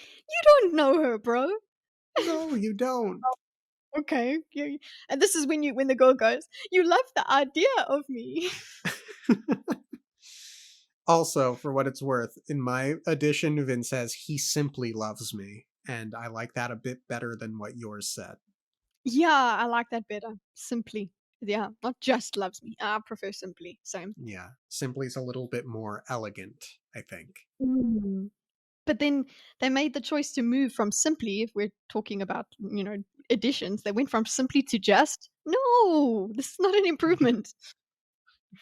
You don't know her, bro. No, you don't. Okay. And this is when the girl goes, "You love the idea of me." Also, for what it's worth, in my edition, Vin says he simply loves me. And I like that a bit better than what yours said. Yeah, I like that better. Simply. Yeah, not just loves me. I prefer simply. Same. Yeah. Simply's a little bit more elegant, I think. Mm. But then they made the choice to move from simply, if we're talking about, additions, they went from simply to just. No, this is not an improvement.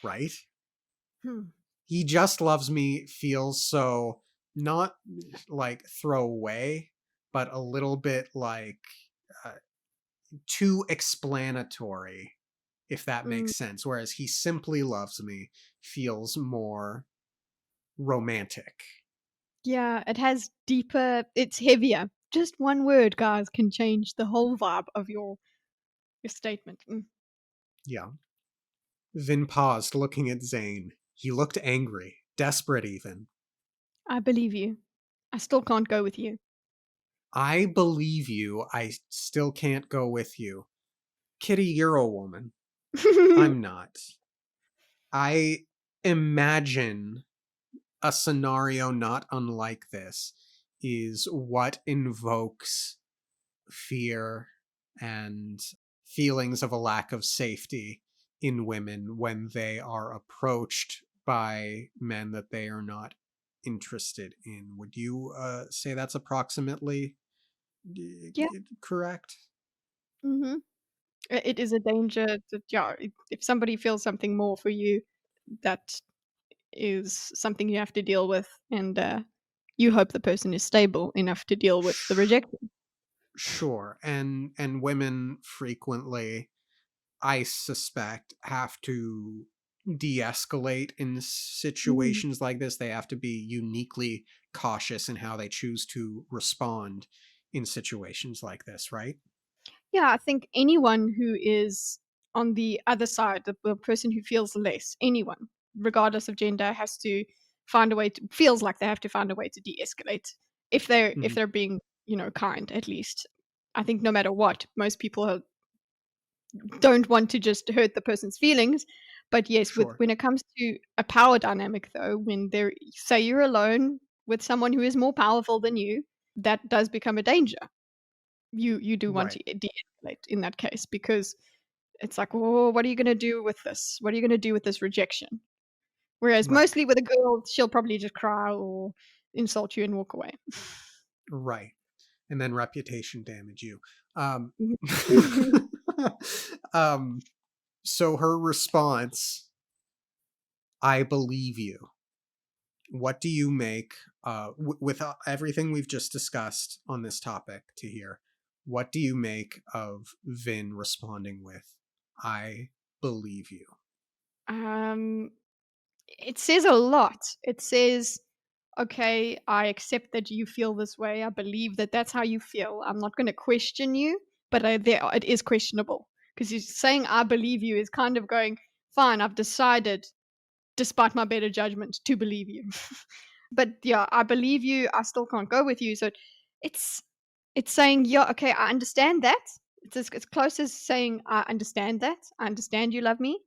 Right? Hmm. He just loves me feels so not like throwaway, but a little bit like uh, too explanatory, if that Mm. makes sense. Whereas he simply loves me feels more romantic. Yeah, it has deeper, it's heavier. Just one word, guys, can change the whole vibe of your statement. Mm. Yeah. Vin paused, looking at Zane. He looked angry, desperate even. I believe you. I still can't go with you. I believe you. I still can't go with you. Kitty, you're a woman. I'm not. I imagine a scenario not unlike this is what invokes fear and feelings of a lack of safety in women when they are approached by men that they are not interested in. Would you say that's approximately Yeah. correct? Mhm. It is a danger that, yeah, if somebody feels something more for you, that is something you have to deal with, and, you hope the person is stable enough to deal with the Sh- rejection. Sure, and women frequently, I suspect, have to de-escalate in Mm. situations like this. They have to be uniquely cautious in how they choose to respond in situations like this, right? Yeah, I think anyone who is on the other side, the person who feels less, anyone, regardless of gender, has to find a way to feels like they have to find a way to de-escalate if Mhm. they're being, kind, at least. I think no matter what, most people don't want to just hurt the person's feelings. But yes, with Sure. when it comes to a power dynamic though, when there say you're alone with someone who is more powerful than you, that does become a danger. You do want Right. to de-escalate in that case because it's like, "Oh, what are you gonna do with this? What are you gonna do with this rejection?" Whereas Right. mostly with a girl, she'll probably just cry or insult you and walk away. Right. And then reputation damage you. Um, Mhm. um, so her response, I believe you. What do you make with everything we've just discussed on this topic to here? What do you make of Vin responding with, I believe you? Um, it says a lot. It says, "Okay, I accept that you feel this way. I believe that that's how you feel. I'm not gonna question you, but it is questionable because 'cause you're saying, 'I believe you' is kind of going, 'Fine, I've decided, despite my better judgment, to believe you.'" But yeah, I believe you, I still can't go with you. So it's it's saying, yeah, okay, I understand that. It's close as saying, I understand that. I understand you love me,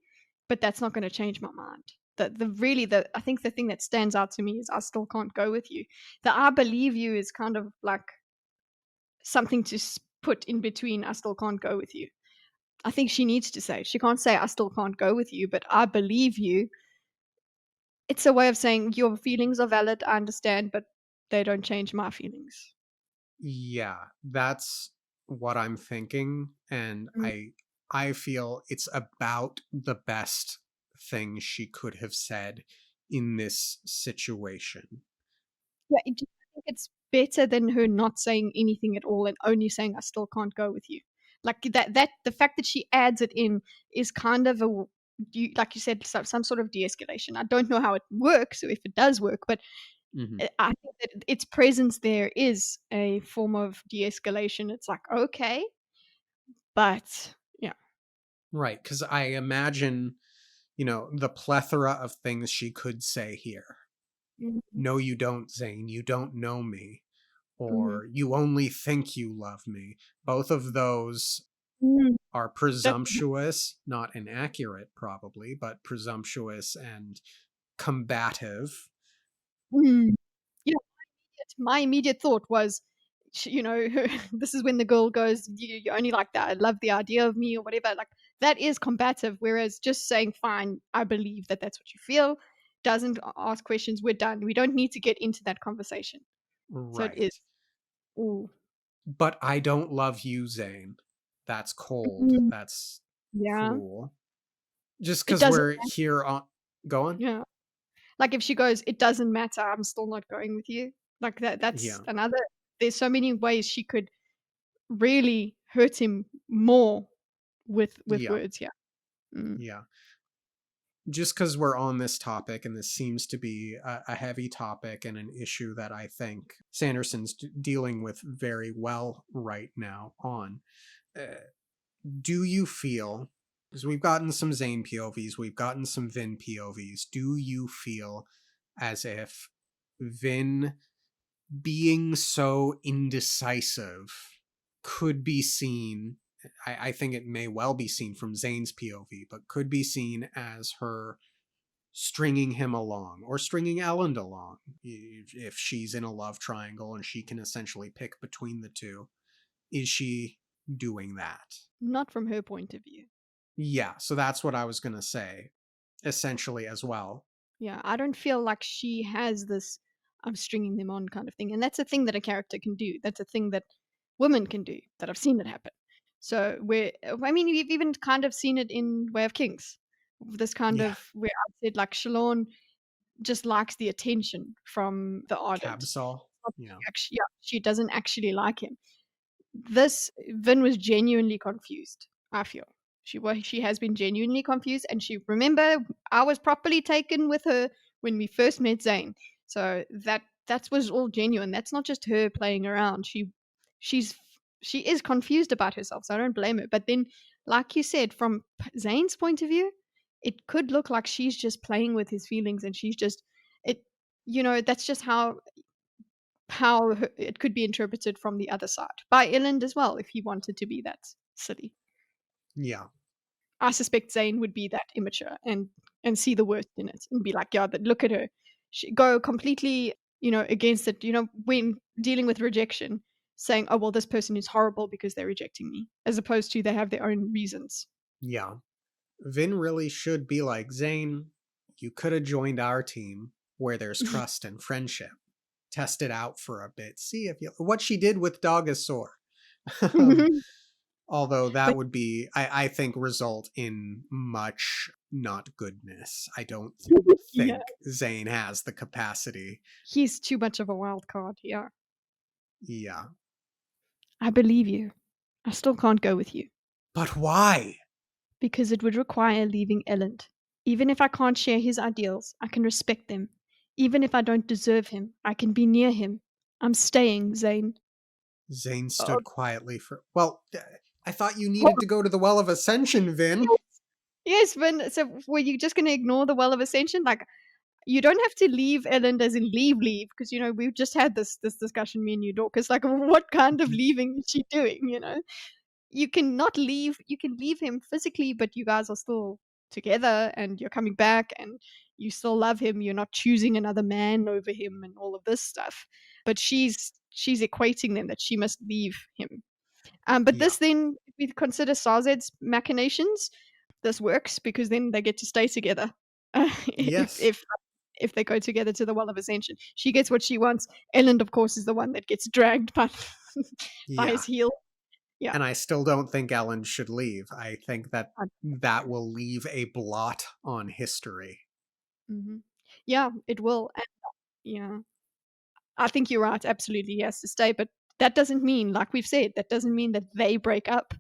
but that's not going to change my mind. The I think the thing that stands out to me is I still can't go with you. The I believe you is kind of like something to put in between. I still can't go with you. I think she needs to say. She can't say I still can't go with you, but I believe you. It's a way of saying your feelings are valid. I understand, but they don't change my feelings. Yeah, that's what I'm thinking, and Mm. I feel it's about the best thing she could have said in this situation. Yeah, I think it's better than her not saying anything at all and only saying, "I still can't go with you." Like, that the fact that she adds it in is kind of like you said, some sort of de-escalation. I don't know how it works or if it does work, but, Mhm. I think that its presence there is a form of de-escalation. It's like, "Okay," but yeah. Right, because I imagine, the plethora of things she could say here. Mhm, No, you don't, Zane. You don't know me. mhm. Or you only think you love me. Both of those Mm, are that presumptuous, not inaccurate, probably, but presumptuous and combative. mm. Yeah. My immediate thought was, this is when the girl goes, "You only like that. I love the idea of me," or whatever. Like that is combative. Whereas just saying, "Fine, I believe that that's what you feel," doesn't ask questions. We're done. We don't need to get into that conversation. So it is. Right. Ooh. But I don't love you, Zane. That's cold. Mm, That's yeah. cruel. Just It because doesn't. we're here on. Go on? Yeah. Like if she goes, "It doesn't matter. I'm still not going with you." Like that. That's Yeah. another. There's so many ways she could really hurt him more with Yeah. words. Yeah. Mm. Yeah. Just because we're on this topic, and this seems to be a heavy topic and an issue that I think Sanderson's dealing with very well right now on. Uh, do you feel, because we've gotten some Zane POVs, we've gotten some Vin POVs, do you feel as if Vin being so indecisive could be seen, I think it may well be seen from Zane's POV, but could be seen as her stringing him along or stringing Ellen along if she's in a love triangle and she can essentially pick between the two? Is she doing that. Not from her point of view. Yeah, so that's what I was going to say, essentially, as well. Yeah, I don't feel like she has this "I'm stringing them on" kind of thing, and that's a thing that a character can do. That's a thing that women can do, that I've seen it happen. So where I mean, you've even kind of seen it in Way of Kings. This kind Yeah, of where I said, like, Shalon just likes the attention from the ardent. Cabsol. She Yeah, actually yeah, she doesn't actually like him. This Vin was genuinely confused, I feel. She has been genuinely confused, and she remember, I was properly taken with her when we first met Zane. So that was all genuine. That's not just her playing around. She's she is confused about herself, so I don't blame her. But then, like you said, from Zane's point of view, it could look like she's just playing with his feelings, and she's just it. That's just how it could be interpreted from the other side by Elend as well, if he wanted to be that silly. yeah, I suspect Zane would be that immature and see the worst in it and be like, yeah, but look at her. Go completely, against it. When dealing with rejection, saying, oh well, this person is horrible because they're rejecting me, as opposed to they have their own reasons. yeah. Vin really should be like, Zane, you could have joined our team where there's trust and friendship. Test it out for a bit. See if you. What she did with Dogasaur. Although that But would be, I think, result in much not goodness. I don't yeah, think Zane has the capacity. he's too much of a wild card. Yeah, Yeah. I believe you. I still can't go with you. But why? Because it would require leaving Elend. Even if I can't share his ideals, I can respect them. Even if I don't deserve him, I can be near him. I'm staying, Zane. Zane Oh, stood quietly for. Well, I thought you what? needed to go to the Well of Ascension, Vin. Yes, Vin. So were you just going to ignore the Well of Ascension? Like, you don't have to leave Elend as in leave, because, we've just had this discussion, me and you, Dorkus. Like, what kind of leaving is she doing? You can leave him physically, but you guys are still together and you're coming back and you still love him. You're not choosing another man over him and all of this stuff. But she's equating them that she must leave him. But Yeah. this then, if we consider Sazed's machinations, this works because then they get to stay together. if Yes. if if they go together to the Well of Ascension, she gets what she wants. Elend, of course, is the one that gets dragged by by his Yeah. heel. Yeah. And I still don't think Ellen should leave. I think that I that will leave a blot on history. Mhm. Yeah, it will, and yeah. I think you're right, absolutely, he has to stay, but that doesn't mean, like we've said, that doesn't mean that they break up.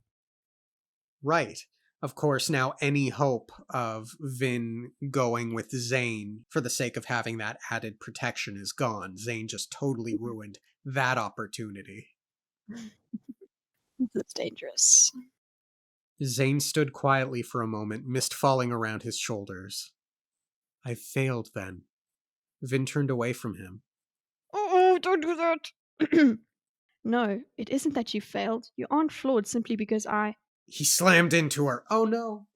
Right. Of course, now any hope of Vin going with Zane for the sake of having that added protection is gone. Zane just totally ruined that opportunity. That's dangerous. Zane stood quietly for a moment, mist falling around his shoulders. I failed then. Vin turned away from him. Oh, don't do that. No, it isn't that you failed. You aren't flawed simply because I He slammed into her. Oh no.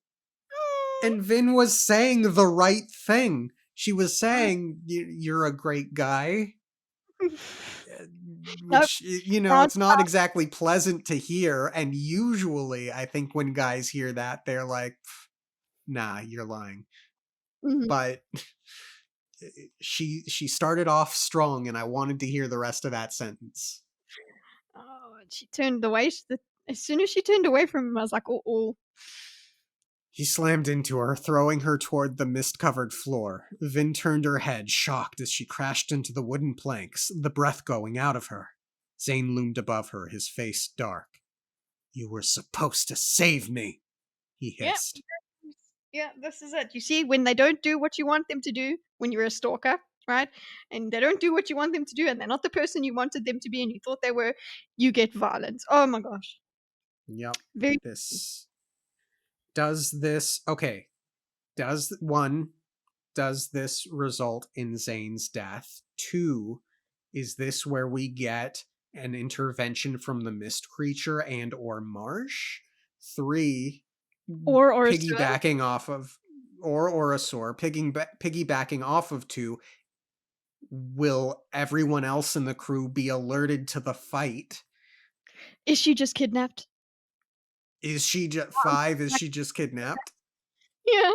And Vin was saying the right thing. She was saying, You're a great guy. Nope, Which, not it's not exactly pleasant to hear. And usually, I think when guys hear that, they're like, nah, you're lying. mhm. But she started off strong, and I wanted to hear the rest of that sentence. Oh, and she turned away, as soon as she turned away from him, I was like, "Uh-oh." He slammed into her, throwing her toward the mist-covered floor. Vin turned her head, shocked, as she crashed into the wooden planks, the breath going out of her. Zane loomed above her, his face dark. You were supposed to save me, he Yeah. hissed. Yeah, this is it. You see, when they don't do what you want them to do, when you're a stalker, right? And they don't do what you want them to do, and they're not the person you wanted them to be and you thought they were, you get violence. Oh my gosh. Yep. Very This does this okay. Does one does this result in Zane's death? Two, is this where we get an intervention from the mist creature and or marsh? Three, or a sir. piggybacking off of or Orosaur, piggybacking off of two, will everyone else in the crew be alerted to the fight? Is she just kidnapped? Is she just I'm 5? Is like, she just kidnapped? yeah.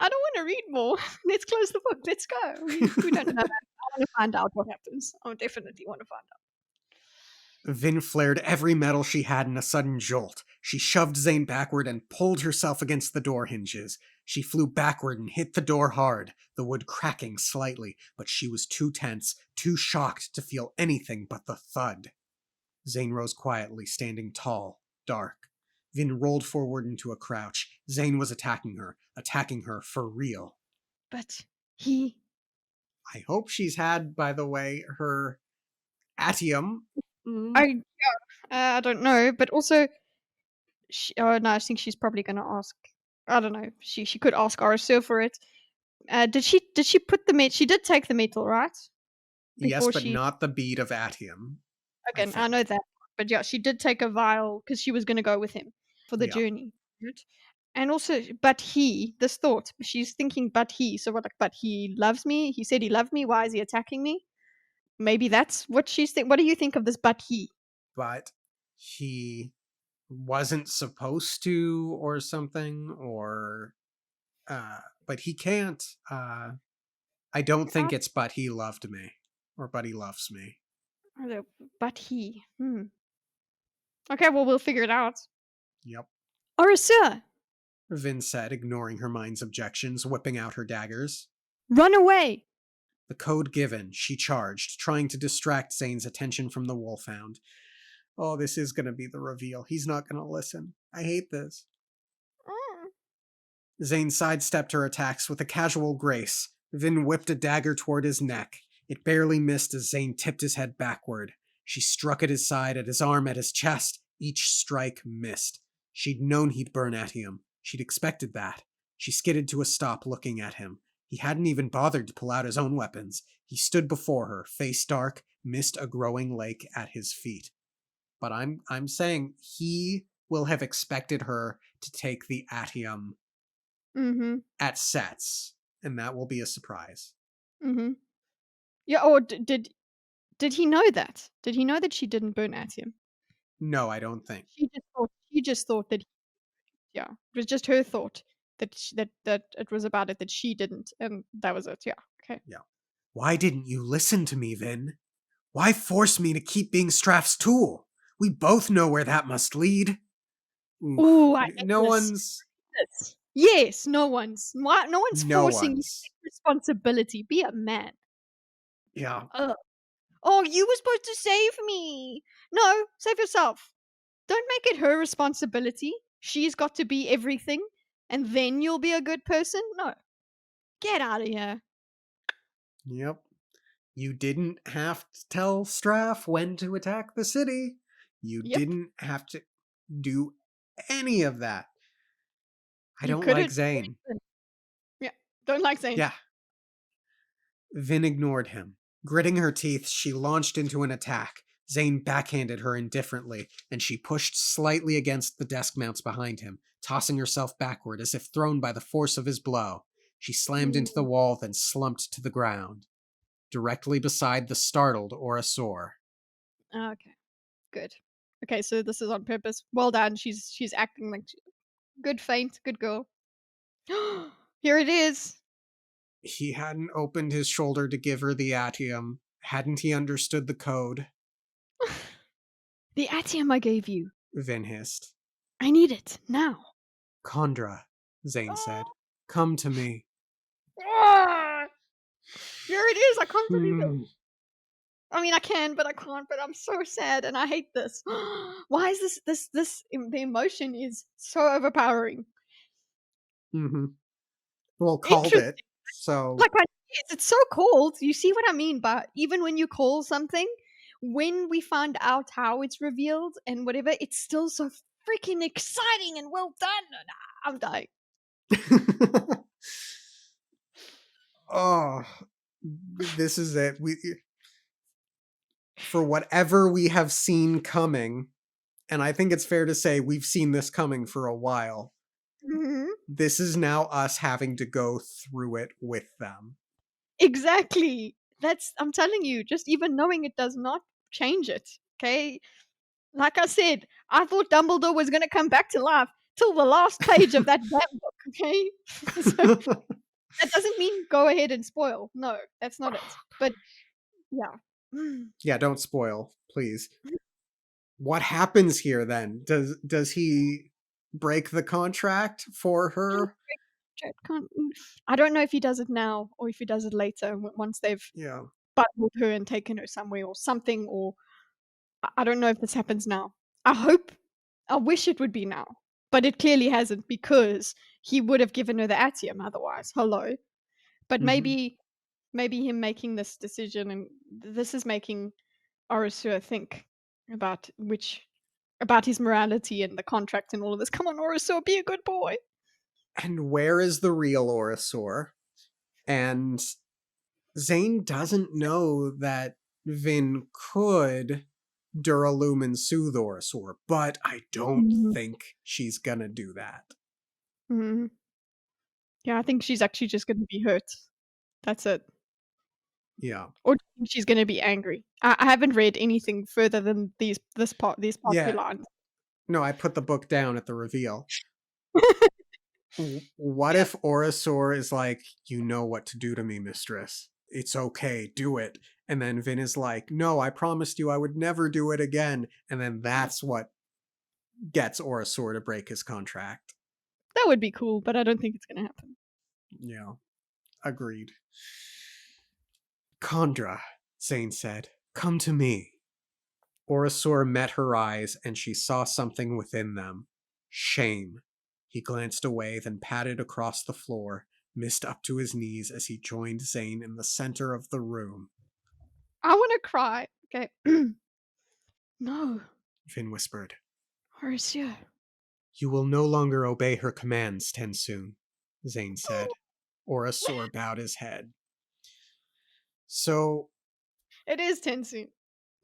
I don't wanna read more. Let's close the book. Let's go. We don't know. I wanna find out what happens. I definitely wanna find out. Vin flared every metal she had in a sudden jolt. She shoved Zane backward and pulled herself against the door hinges. She flew backward and hit the door hard, the wood cracking slightly, but she was too tense, too shocked to feel anything but the thud. Zane rose quietly, standing tall, dark. Vin rolled forward into a crouch. Zane was attacking her for real. But he I hope she's had, by the way, her atium. I don't know, but also oh, no, I think she's probably gonna ask. I don't know. She could ask Arasur for it. Did she put the she did take the metal, right? Yes, Before but she not the bead of atium, I again, I know think. that. But yeah, she did take a vial because she was gonna go with him for the Yeah. journey. Right? And also, but this thought, she's thinking, but so what, like, but he loves me? He said he loved me. Why is he attacking me? Maybe that's what she's thinking. What do you think of this, but he? But he wasn't supposed to or something, or but he can't. I don't think it's but he loved me or but he loves me. But he. Okay, well, we'll figure it out. Yep. Arasur, Vin said, ignoring her mind's objections, whipping out her daggers. run away! The code given, she charged, trying to distract Zane's attention from the wolfhound. Oh, this is going to be the reveal. He's not going to listen. I hate this. Zane sidestepped her attacks with a casual grace. Vin whipped a dagger toward his neck. It barely missed as Zane tipped his head backward. She struck at his side, at his arm, at his chest. Each strike missed. She'd known he'd burn at him. She'd expected that. She skidded to a stop, looking at him. He hadn't even bothered to pull out his own weapons. He stood before her, face dark, mist a growing lake at his feet. But I'm saying he will have expected her to take the atium Mm-hmm. at sets, and that will be a surprise. Mm-hmm. Yeah, or did he know that? Did he know that she didn't burn at him? No, I don't think. She just thought that yeah. It was just her thought that it was about it that she didn't, and that was it. Yeah. Okay. Yeah. Why didn't you listen to me, Vin? Why force me to keep being Straff's tool? We both know where that must lead. Oof. Ooh, I hate No this. one's. Yes, no one's No forcing you to one's. take responsibility. Be a man. Yeah. Ugh. Oh, you were supposed to save me. No, save yourself. Don't make it her responsibility. She's got to be everything, and then you'll be a good person. No, get out of here. Yep. You didn't have to tell Straff when to attack the city. You Yep. didn't have to do any of that. I You don't could like have. Zane. Yeah, don't like Zane. Yeah. Vin ignored him. Gritting her teeth, she launched into an attack. Zane backhanded her indifferently, and she pushed slightly against the desk mounts behind him, tossing herself backward as if thrown by the force of his blow. She slammed into the wall, then slumped to the ground, directly beside the startled Orasor. Okay, good. Okay, so this is on purpose. Well done. She's acting like good feint, good girl. Here it is. He hadn't opened his shoulder to give her the atium. Hadn't he understood the code? The atium I gave you. Vin hissed. I need it now. Kondra, Zane said. Come to me. Here it is. I can't believe it. Hmm. I mean, I can, but I can't. But I'm so sad, and I hate this. Why is this? The emotion is so overpowering. Mm-hmm. Well, called Interesting. it. So Like, it's so cold. You see what I mean? But even when you call something, when we find out how it's revealed and whatever, it's still so freaking exciting and well done. I'm dying. oh, this is it. We, for whatever we have seen coming, and I think it's fair to say we've seen this coming for a while. Mm-hmm. This is now us having to go through it with them. Exactly. I'm telling you, just even knowing it does not change it. Okay. Like I said, I thought Dumbledore was gonna come back to life till the last page of that damn book, okay? So, that doesn't mean go ahead and spoil. No, that's not it. But, yeah. Yeah, don't spoil, please. What happens here then? Does he break the contract for her? I don't know if he does it now or if he does it later once they've Yeah. bundled her and taken her somewhere or something, or I don't know if this happens now. I hope I wish it would be now, but it clearly hasn't because he would have given her the atium otherwise. Hello. But Hmm. maybe him making this decision and this is making Orosur think about about his morality and the contract and all of this. Come on, Orosur, be a good boy. And where is the real Orisor? And Zane doesn't know that Vin could Duralumin soothe Orisor, but I don't Mhm. think she's gonna do that. Mhm. Yeah, I think she's actually just gonna be hurt. That's it. Yeah. Or do you think she's gonna be angry? I haven't read anything further than these past 2 Yeah. lines. No, I put the book down at the reveal. What Yeah. if Orisor is like, you know what to do to me, mistress. It's okay, do it. And then Vin is like, no, I promised you I would never do it again. And then that's what gets Orisor to break his contract. That would be cool, but I don't think it's gonna happen. Yeah, agreed. Condra, Zane said, come to me. Orisor met her eyes, and she saw something within them. Shame. He glanced away, then padded across the floor, mist up to his knees as he joined Zane in the center of the room. I wanna cry. Okay. No, Vin whispered. Horacio. You will no longer obey her commands, Tensoon, Zane said. Orisor bowed his head. So, It is Tensoon.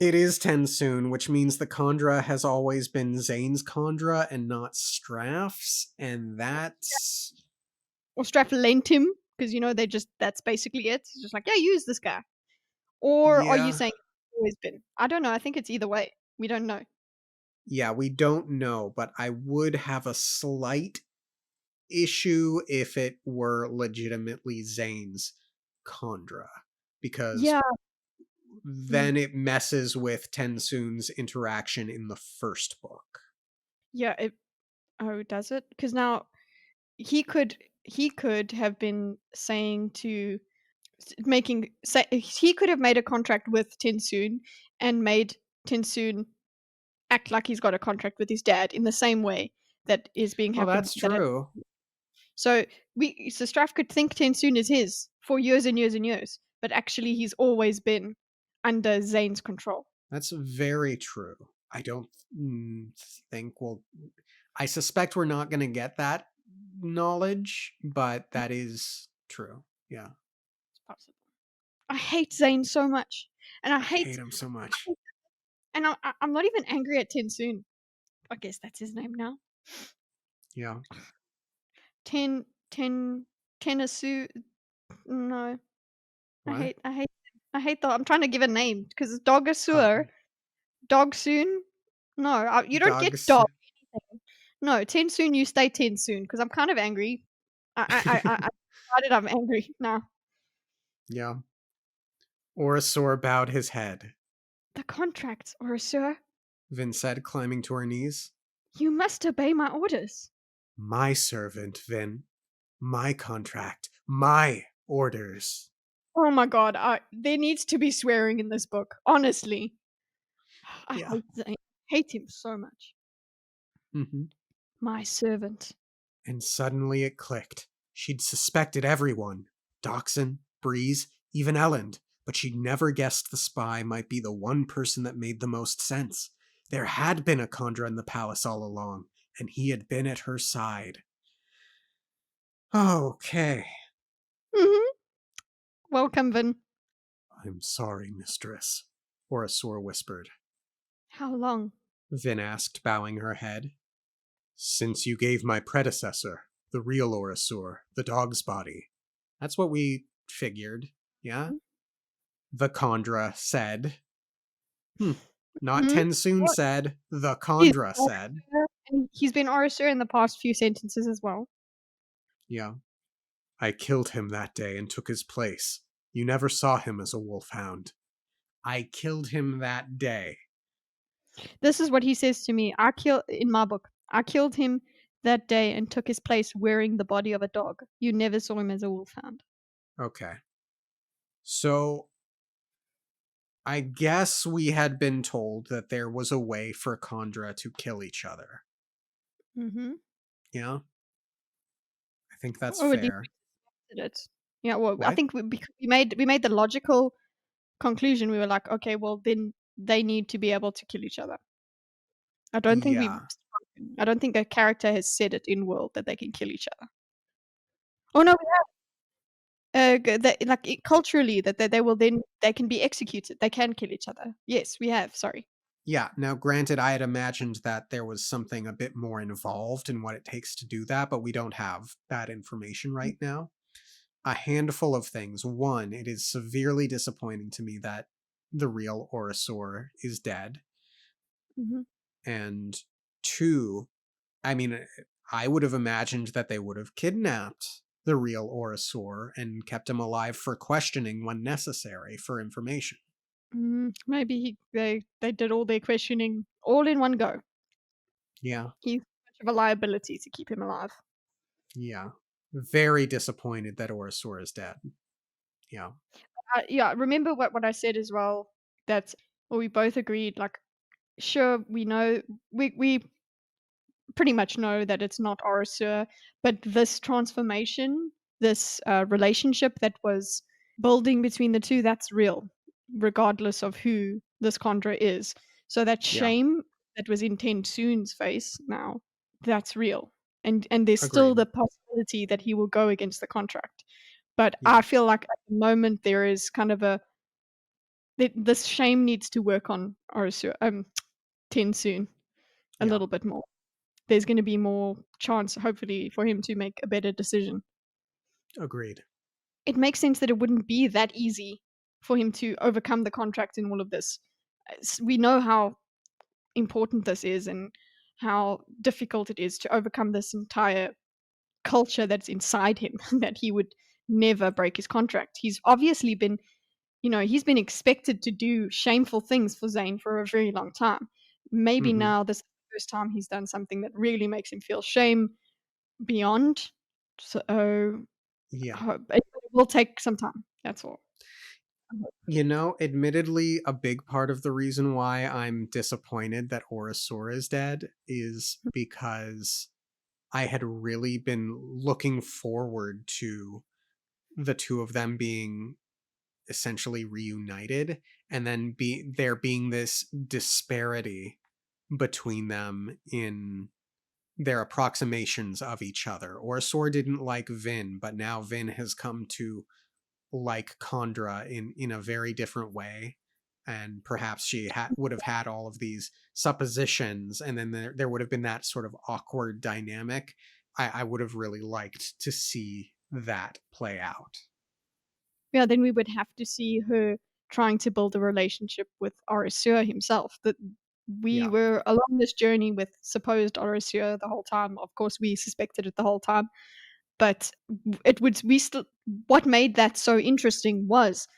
it is Tensoon, which means the Condra has always been Zane's Condra and not Straff's, and that's... Or Straff lent him, because they just that's basically it. It's just like, yeah, use this guy. Or are you Yeah. saying it's always been? I don't know. I think it's either way. We don't know. Yeah, we don't know, but I would have a slight issue if it were legitimately Zane's Condra, because Yeah. Mm. then it messes with Tensoon's interaction in the first book. Yeah. Oh, does it? Because now he could have been saying to he could have made a contract with Tensoon and made Tensoon act like he's got a contract with his dad in the same way that is being Oh, happen that's that it, true. so Straff could think Tensoon is his for years and years and years, but actually he's always been under Zane's control. That's very true. I don't think we'll. I suspect we're not going to get that knowledge, but that is true. Yeah. It's possible. I hate Zane so much, and I hate him so much. and I'm not even angry at Tensoon. I guess that's his name now. Yeah. Ten Ten Tenasu. No, What? I hate the. I'm trying to give a name because it's Oh, Dogasur, Dogsoon. No, you don't get dogs. dog. No, Tensoon, you stay Tensoon because I'm kind of angry. I decided I'm angry now. Yeah. Orisor bowed his head. The contracts, Orosur. Vin said, climbing to her knees. You must obey my orders. My servant, Vin. My contract. My orders. Oh my god, there needs to be swearing in this book. Honestly, I Yeah. hate him so much. Mm-hmm. My servant. And suddenly it clicked. She'd suspected everyone. Dachshund, Breeze, even Elend. But she'd never guessed the spy might be the one person that made the most sense. There had been a Condra in the palace all along, and he had been at her side. Okay. Mm-hmm. Welcome, Vin. I'm sorry, mistress, Orisor whispered. How long? Vin asked, bowing her head. Since you gave my predecessor, the real Orisor, the dog's body. That's what we figured, yeah? The Condra said. Not Mhm. Tensoon What? said, the He's Khandra an said. Orisir, and he's been Orisir in the past few sentences as well. Yeah. I killed him that day and took his place. You never saw him as a wolfhound. I killed him that day. This is what he says to me. In my book. I killed him that day and took his place wearing the body of a dog. You never saw him as a wolfhound. Okay. So I guess we had been told that there was a way for Khandra to kill each other. Mm-hmm. Yeah, I think that's Or at least fair. we did it. Yeah, well, I What? think because we made the logical conclusion. We were like, okay, well then they need to be able to kill each other. I don't think we've Yeah. spoken. I don't think a character has said it in world that they can kill each other. Oh no, like culturally that they will then they can be executed. They can kill each other. Yes, we have. Sorry. Yeah. Now, granted, I had imagined that there was something a bit more involved in what it takes to do that, but we don't have that information right now. A handful of things. One, it is severely disappointing to me that the real Orosaur is dead. Mm-hmm. And two, I mean, I would have imagined that they would have kidnapped the real Orosaur and kept him alive for questioning when necessary for information. Maybe they did all their questioning all in one go. Yeah, He's much of a liability to keep him alive. yeah. Very disappointed that Orosaur is dead. Yeah, Yeah, remember what I said as well. That well, we both agreed. Like, sure, we know we pretty much know that it's not Orosur, but this transformation, this relationship that was building between the two, that's real, regardless of who this Condra is. So that yeah. shame that was in Tensoon's face now, that's real. And there's still Agreed. the possibility that he will go against the contract. But Yeah, I feel like at the moment there is kind of this shame needs to work on Orosur, Tensoon a yeah. little bit more. There's going to be more chance, hopefully, for him to make a better decision. Agreed. It makes sense that it wouldn't be that easy for him to overcome the contract in all of this. We know how important this is and how difficult it is to overcome this entire culture that's inside him, that he would never break his contract. He's obviously been, he's been expected to do shameful things for Zane for a very long time. Maybe Hmm. now this is the first time he's done something that really makes him feel shame beyond. So Yeah. it will take some time. That's all. Admittedly, a big part of the reason why I'm disappointed that Orosaur is dead is because I had really been looking forward to the two of them being essentially reunited and then there being this disparity between them in their approximations of each other. Orosaur didn't like Vin, but now Vin has come to like Khandra in a very different way, and perhaps she would have had all of these suppositions, and then there would have been that sort of awkward dynamic. I would have really liked to see that play out. Yeah, then we would have to see her trying to build a relationship with Orosur himself. That we Yeah. were along this journey with supposed Orosur the whole time. Of course, we suspected it the whole time, but it would we still. What made that so interesting was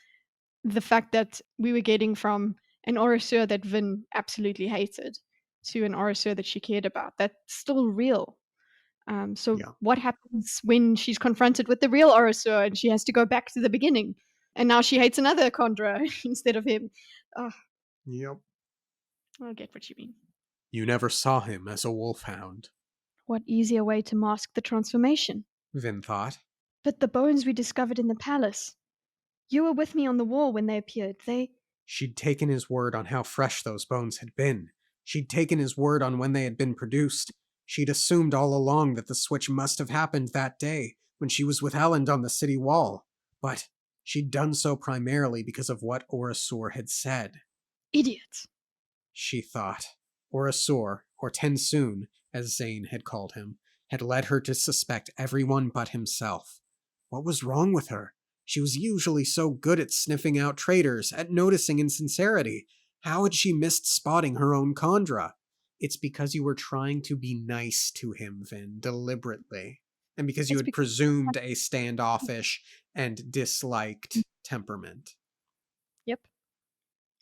the fact that we were getting from an Orosur that Vin absolutely hated to an Orosur that she cared about. That's still real. So Yeah. what happens when she's confronted with the real Orosur and she has to go back to the beginning? And now she hates another Condra instead of him. Oh, Yep. I get what you mean. You never saw him as a wolfhound, What easier way to mask the transformation? Vin thought. But the bones we discovered in the palace. You were with me on the wall when they appeared. She'd taken his word on how fresh those bones had been. She'd taken his word on when they had been produced. She'd assumed all along that the switch must have happened that day, when she was with Elend on the city wall. But she'd done so primarily because of what Orosaur had said. Idiots. She thought. Orosaur, or Tensoon, as Zane had called him, had led her to suspect everyone but himself. What was wrong with her? She was usually so good at sniffing out traitors, at noticing insincerity. How had she missed spotting her own Khandra? It's because you were trying to be nice to him, Vin, deliberately. And because you It's had because presumed a standoffish and disliked temperament. yep,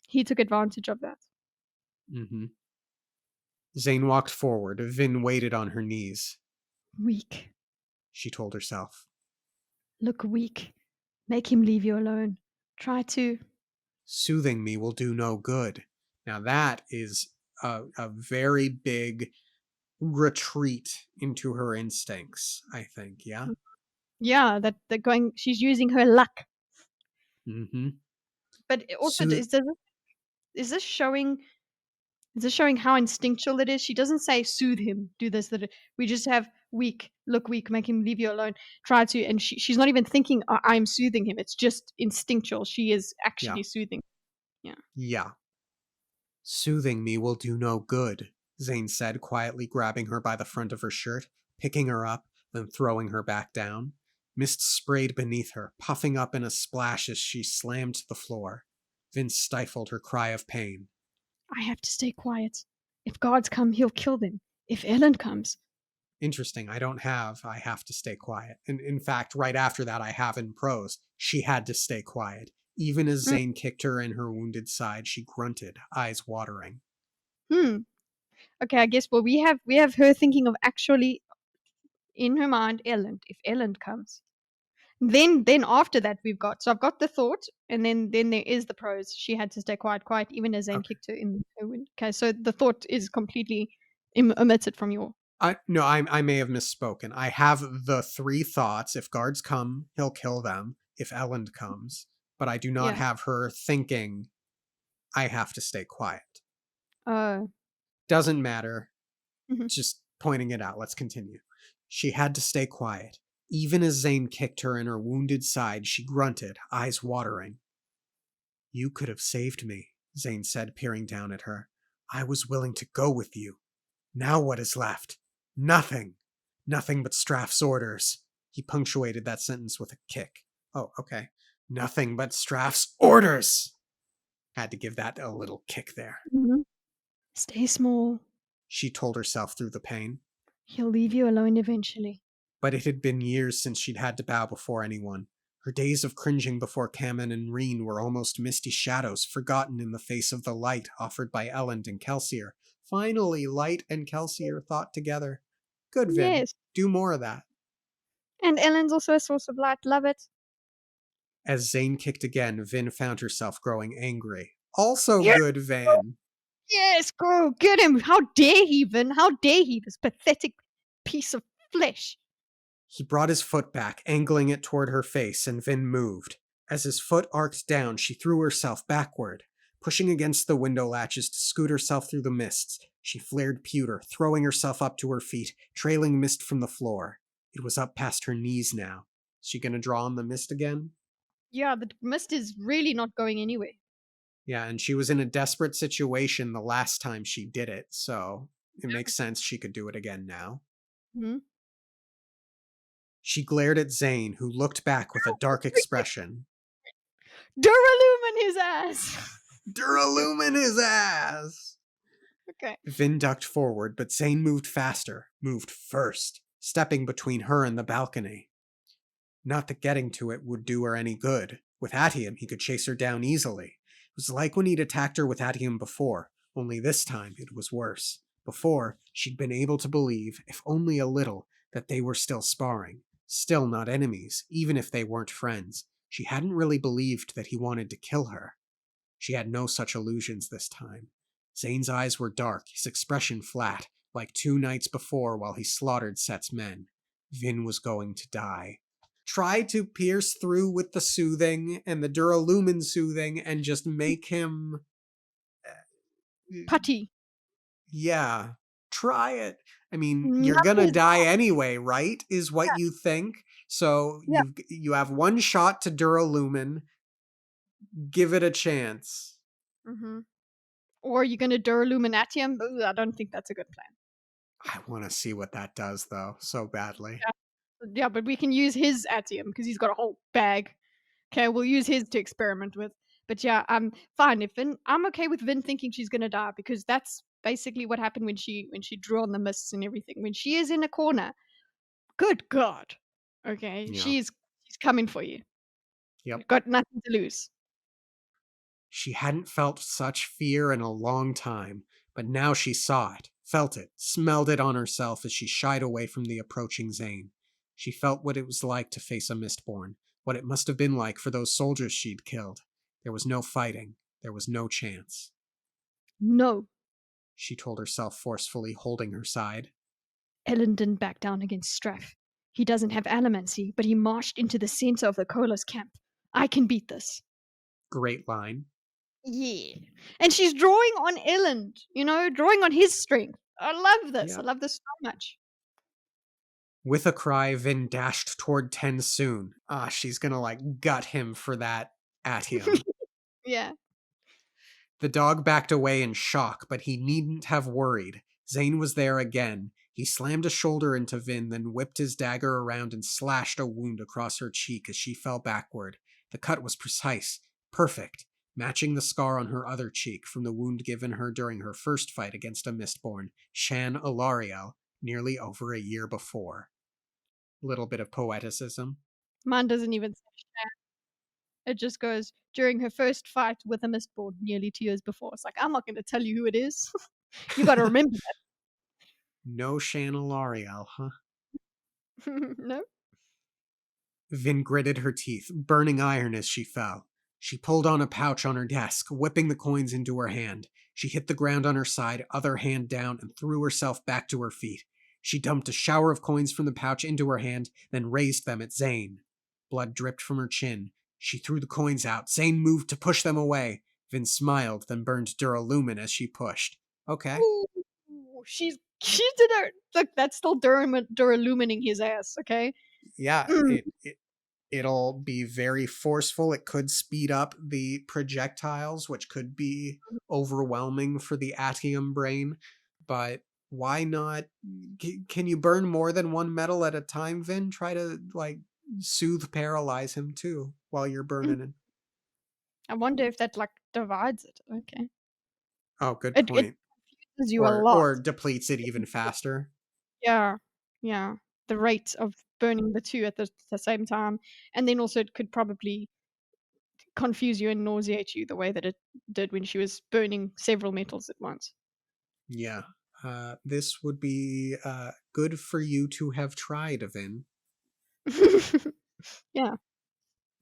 he took advantage of that. Mm-hmm. Zane walked forward. Vin waited on her knees. Weak. She told herself. Look weak. Make him leave you alone. Try to. Soothing me will do no good. Now that is a very big retreat into her instincts, I think, yeah? Yeah, that they're going. She's using her luck. Mm-hmm. But also, So, is this showing? Is this showing how instinctual it is? She doesn't say soothe him, do this, that. We just have weak, look weak, make him leave you alone. Try to, and she's not even thinking I'm soothing him. It's just instinctual. She is yeah. actually soothing. Yeah. Yeah. Soothing me will do no good, Zane said, quietly grabbing her by the front of her shirt, picking her up, then throwing her back down. Mist sprayed beneath her, puffing up in a splash as she slammed to the floor. Vince stifled her cry of pain. I have to stay quiet. If guards come, he'll kill them. If Ellen comes. Interesting, I have to stay quiet. And in fact, right after that, I have in prose, she had to stay quiet. Even as Mm, Zane kicked her in her wounded side, she grunted, eyes watering. hmm. Okay, I guess. Well, we have her thinking of actually in her mind Ellen. If Ellen comes, then after that we've got. So I've got the thought, and then there is the prose. She had to stay quiet, even as Zane Okay. kicked her in her wind. Okay, so the thought is completely omitted from your. I may have misspoken. I have the three thoughts. If guards come, he'll kill them. If Elend comes, but I do not Yeah. have her thinking I have to stay quiet. Uh. Doesn't matter. Mhm. Just pointing it out. Let's continue. She had to stay quiet. Even as Zane kicked her in her wounded side, she grunted, eyes watering. You could have saved me, Zane said, peering down at her. I was willing to go with you. Now what is left? Nothing. Nothing but Straff's orders. He punctuated that sentence with a kick. Oh, okay. Nothing but Straff's orders. Had to give that a little kick there. Mhm. Stay small. She told herself through the pain. He'll leave you alone eventually. But it had been years since she'd had to bow before anyone. Her days of cringing before Kamen and Reen were almost misty shadows, forgotten in the face of the light offered by Elend and Kelsier. Finally, light and Kelsier thought together. Good, Vin. Yes. Do more of that. And Ellen's also a source of light. Love it. As Zane kicked again, Vin found herself growing angry. Also Yes. good, Vin. Yes, go get him. How dare he, Vin? How dare he, this pathetic piece of flesh. He brought his foot back, angling it toward her face, and Vin moved. As his foot arced down, she threw herself backward. Pushing against the window latches to scoot herself through the mists, she flared pewter, throwing herself up to her feet, trailing mist from the floor. It was up past her knees now. Is she gonna draw on the mist again? Yeah, the mist is really not going anywhere. Yeah, and she was in a desperate situation the last time she did it, so it Yeah. makes sense she could do it again now. Mhm. She glared at Zane, who looked back with a dark expression. Duralumine his ass. Duralumine his ass! Okay. Vin ducked forward, but Zane moved faster, moved first, stepping between her and the balcony. Not that getting to it would do her any good. With Atium, he could chase her down easily. It was like when he'd attacked her with Atium before, only this time it was worse. Before, she'd been able to believe, if only a little, that they were still sparring. Still not enemies, even if they weren't friends. She hadn't really believed that he wanted to kill her. She had no such illusions this time. Zane's eyes were dark, his expression flat, like 2 nights before while he slaughtered Set's men. Vin was going to die. Try to pierce through with the soothing and the Duralumin soothing and just make him. Putty. Yeah. Try it. I mean, you're Love gonna his. die anyway, right? Is what you think. So Yeah. you have one shot to Duralumin. Give it a chance. Mm-hmm. Or you're gonna Duraluminatium? Ooh, I don't think that's a good plan. I want to see what that does, though, so badly. Yeah, but we can use his atium because he's got a whole bag. Okay, we'll use his to experiment with. But yeah, I'm fine if Vin. I'm okay with Vin thinking she's gonna die because that's basically what happened when she drew on the mists and everything. When she is in a corner, good God, okay, Yeah. she's coming for you. Yep. You've got nothing to lose. She hadn't felt such fear in a long time, but now she saw it, felt it, smelled it on herself as she shied away from the approaching Zane. She felt what it was like to face a Mistborn, what it must have been like for those soldiers she'd killed. There was no fighting. There was no chance. No, She told herself forcefully, holding her side. Ellen didn't back down against Straff. He doesn't have Alamancy, but he marched into the center of the Kolos camp. I can beat this. Great line. Yeah. And she's drawing on Elend, drawing on his strength. I love this. I Yeah. love this so much. With a cry, Vin dashed toward Tensoon. She's gonna gut him for that at him. Yeah. The dog backed away in shock, but he needn't have worried. Zane was there again. He slammed a shoulder into Vin, then whipped his dagger around and slashed a wound across her cheek as she fell backward. The cut was precise, perfect, matching the scar on her other cheek from the wound given her during her first fight against a Mistborn, Shan Alariel, nearly over a year before. Little bit of poeticism. Mine doesn't even say Shan. It just goes during her first fight with a Mistborn nearly 2 years before. It's like, I'm not going to tell you who it is. You got to remember No Shan Alariel, huh? that. No? Vin gritted her teeth, burning iron as she fell. She pulled on a pouch on her desk, whipping the coins into her hand. She hit the ground on her side, other hand down, and threw herself back to her feet. She dumped a shower of coins from the pouch into her hand, then raised them at Zane. Blood dripped from her chin. She threw the coins out. Zane moved to push them away. Vin smiled, then burned Duralumin as she pushed. Okay. Ooh, she did her. Look, that's still Duralumining his ass, okay? Yeah, Mm. it'll be very forceful. It could speed up the projectiles, which could be overwhelming for the Atium brain. But why not? Can you burn more than one metal at a time, Vin? Try to soothe paralyze him too while you're burning it. I wonder if that divides it. Okay. Oh, good It point. confuses you a lot. Or depletes it even faster. Yeah. Yeah. The rate of burning the two at the same time. And then also it could probably confuse you and nauseate you the way that it did when she was burning several metals at once. Yeah. This would be good for you to have tried, Vin. Yeah.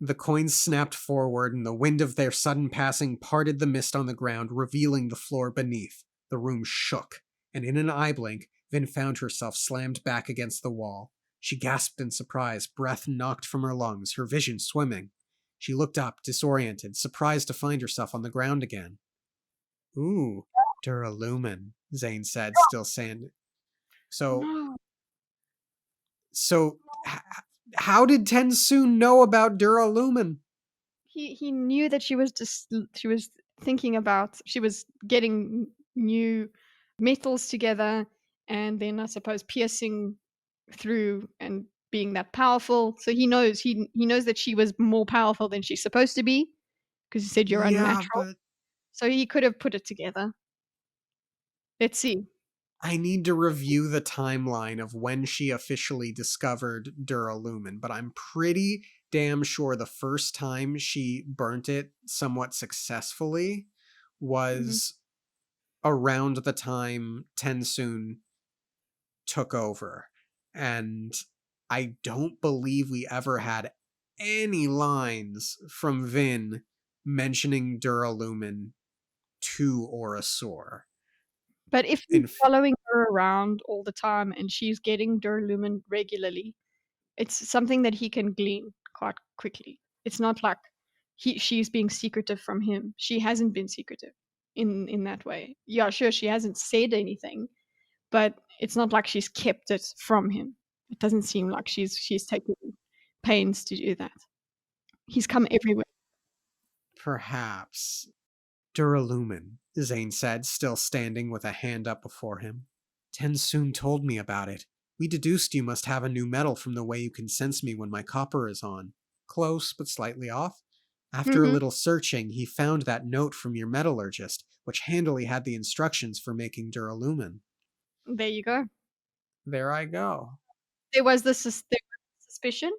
The coins snapped forward, and the wind of their sudden passing parted the mist on the ground, revealing the floor beneath. The room shook, and in an eye blink, Vin found herself slammed back against the wall. She gasped in surprise, breath knocked from her lungs, her vision swimming. She looked up, disoriented, surprised to find herself on the ground again. Ooh, Duralumin, Zane said, still standing. So, No. so, h- how did Tensoon know about Duralumin? He knew that she was thinking about she was getting new metals together and then I suppose piercing through and being that powerful. So he knows that she was more powerful than she's supposed to be because he said you're Yeah, unnatural. but So he could have put it together. Let's see. I need to review the timeline of when she officially discovered Duralumin, but I'm pretty damn sure the first time she burnt it somewhat successfully Mhm. was around the time Tensoon took over. And I don't believe we ever had any lines from Vin mentioning Duralumin to Orasor. But if he's In following her around all the time and she's getting Durlumin regularly, it's something that he can glean quite quickly. It's not like she's being secretive from him. She hasn't been secretive in that way. Yeah, sure, she hasn't said anything, but it's not like she's kept it from him. It doesn't seem like she's taken pains to do that. He's come everywhere. Perhaps. Duralumin, Zane said, still standing with a hand up before him. Tensoon told me about it. We deduced you must have a new metal from the way you can sense me when my copper is on. Close, but slightly off. After a Mhm. little searching, he found that note from your metallurgist, which handily had the instructions for making duralumin. There you go. There I go. There was suspicion,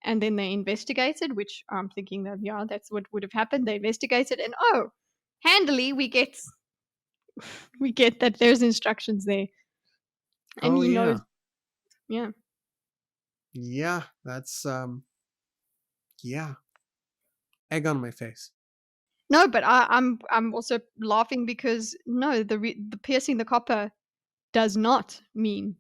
and then they investigated, which I'm thinking that, yeah, that's what would have happened. They investigated and, oh, handily we get that there's instructions there, and Oh he knows. yeah. Yeah. Yeah, that's yeah. Egg on my face. No, but I'm also laughing because no, the piercing the copper does not mean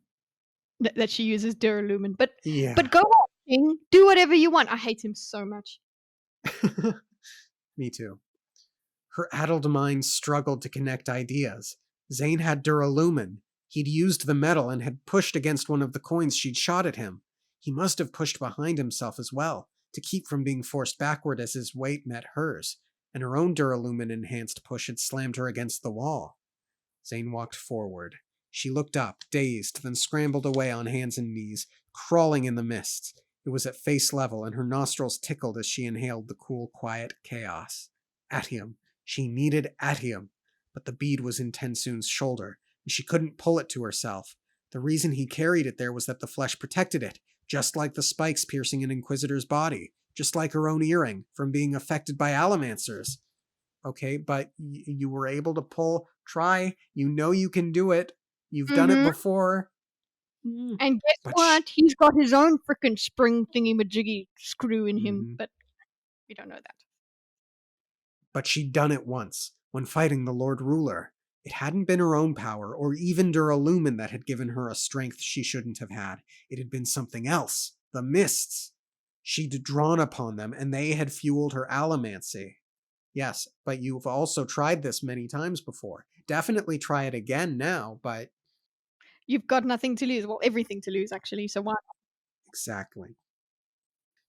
that she uses Duralumin. Yeah. But go on, King, do whatever you want. I hate him so much. Me too. Her addled mind struggled to connect ideas. Zane had duralumin. He'd used the metal and had pushed against one of the coins she'd shot at him. He must have pushed behind himself as well, to keep from being forced backward as his weight met hers, and her own duralumin enhanced push had slammed her against the wall. Zane walked forward. She looked up, dazed, then scrambled away on hands and knees, crawling in the mist. It was at face level, and her nostrils tickled as she inhaled the cool, quiet chaos. Atium. She needed atium. But the bead was in Tensoon's shoulder, and she couldn't pull it to herself. The reason he carried it there was that the flesh protected it, just like the spikes piercing an Inquisitor's body, just like her own earring, from being affected by Allomancers. Okay, but you were able to try. You know you can do it. You've done it Mhm. before. Mm. And guess But what? He's got his own frickin' spring thingy-majiggy screw in him, Mhm. but we don't know that. But she'd done it once, when fighting the Lord Ruler. It hadn't been her own power, or even Duralumin that had given her a strength she shouldn't have had. It had been something else. The mists. She'd drawn upon them, and they had fueled her allomancy. Yes, but you've also tried this many times before. Definitely try it again now, but You've got nothing to lose. Well, everything to lose, actually, so why not? exactly.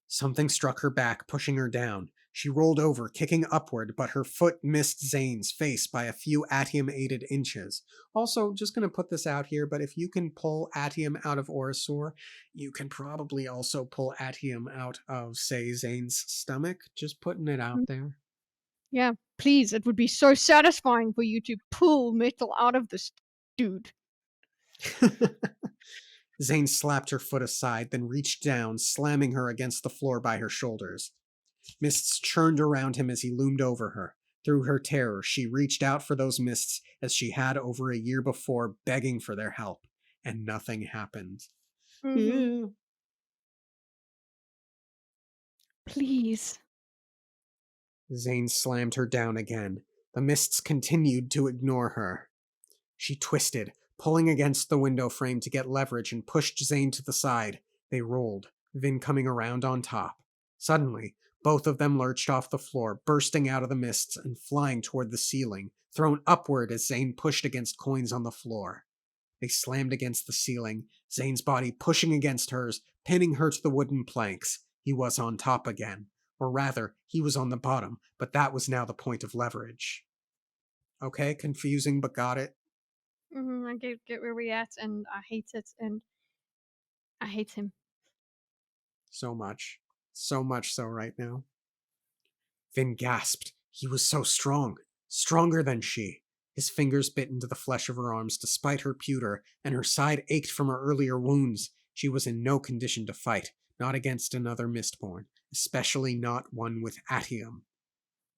Something struck her back, pushing her down. She rolled over, kicking upward, but her foot missed Zane's face by a few Atium-aided inches. Also, just going to put this out here, but if you can pull Atium out of Orosur, you can probably also pull Atium out of, say, Zane's stomach. Just putting it out Mm, there. yeah, please, it would be so satisfying for you to pull metal out of this dude. Zane slapped her foot aside, then reached down, slamming her against the floor by her shoulders. Mists churned around him as he loomed over her. Through her terror, she reached out for those mists as she had over a year before, begging for their help. And nothing happened. Mhm. Yeah. Please. Zane slammed her down again. The mists continued to ignore her. She twisted, pulling against the window frame to get leverage and pushed Zane to the side. They rolled, Vin coming around on top. Suddenly, both of them lurched off the floor, bursting out of the mists and flying toward the ceiling, thrown upward as Zane pushed against coins on the floor. They slammed against the ceiling, Zane's body pushing against hers, pinning her to the wooden planks. He was on top again. Or rather, he was on the bottom, but that was now the point of leverage. Okay, confusing, but got it? I get where we're at, and I hate it, and I hate him. So much. So much so right now. Finn gasped. He was so strong. Stronger than she. His fingers bit into the flesh of her arms despite her pewter, and her side ached from her earlier wounds. She was in no condition to fight, not against another Mistborn, especially not one with Atium.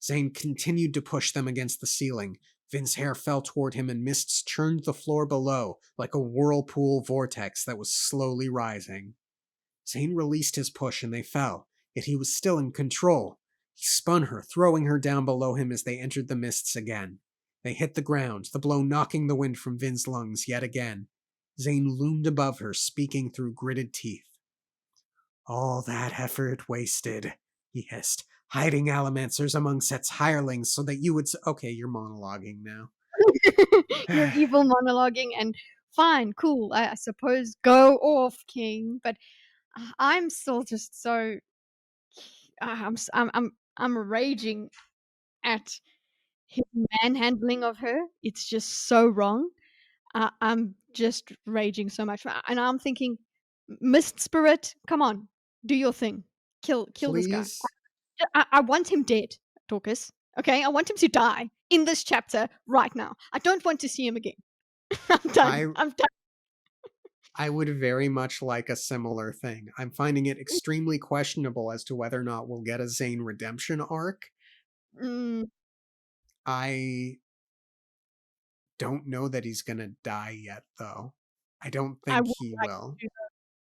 Zane continued to push them against the ceiling. Finn's hair fell toward him and mists churned the floor below like a whirlpool vortex that was slowly rising. Zane released his push and they fell, yet he was still in control. He spun her, throwing her down below him as they entered the mists again. They hit the ground, the blow knocking the wind from Vin's lungs yet again. Zane loomed above her, speaking through gritted teeth. All that effort wasted, he hissed, hiding Allomancers among Set's hirelings so that you would okay, you're monologuing now. You're evil monologuing, and fine, cool. I suppose go off, King. But I'm still just so I'm raging at his manhandling of her. It's just so wrong. I'm just raging so much, and I'm thinking, Mist Spirit, come on, do your thing, kill this guy. Please? I want him dead, Dorcas. Okay? I want him to die in this chapter right now. I don't want to see him again. I'm done. I I'm done. I would very much like a similar thing. I'm finding it extremely questionable as to whether or not we'll get a Zane redemption arc. Mm, I don't know that he's gonna die yet, though. I don't I think would he like will. to.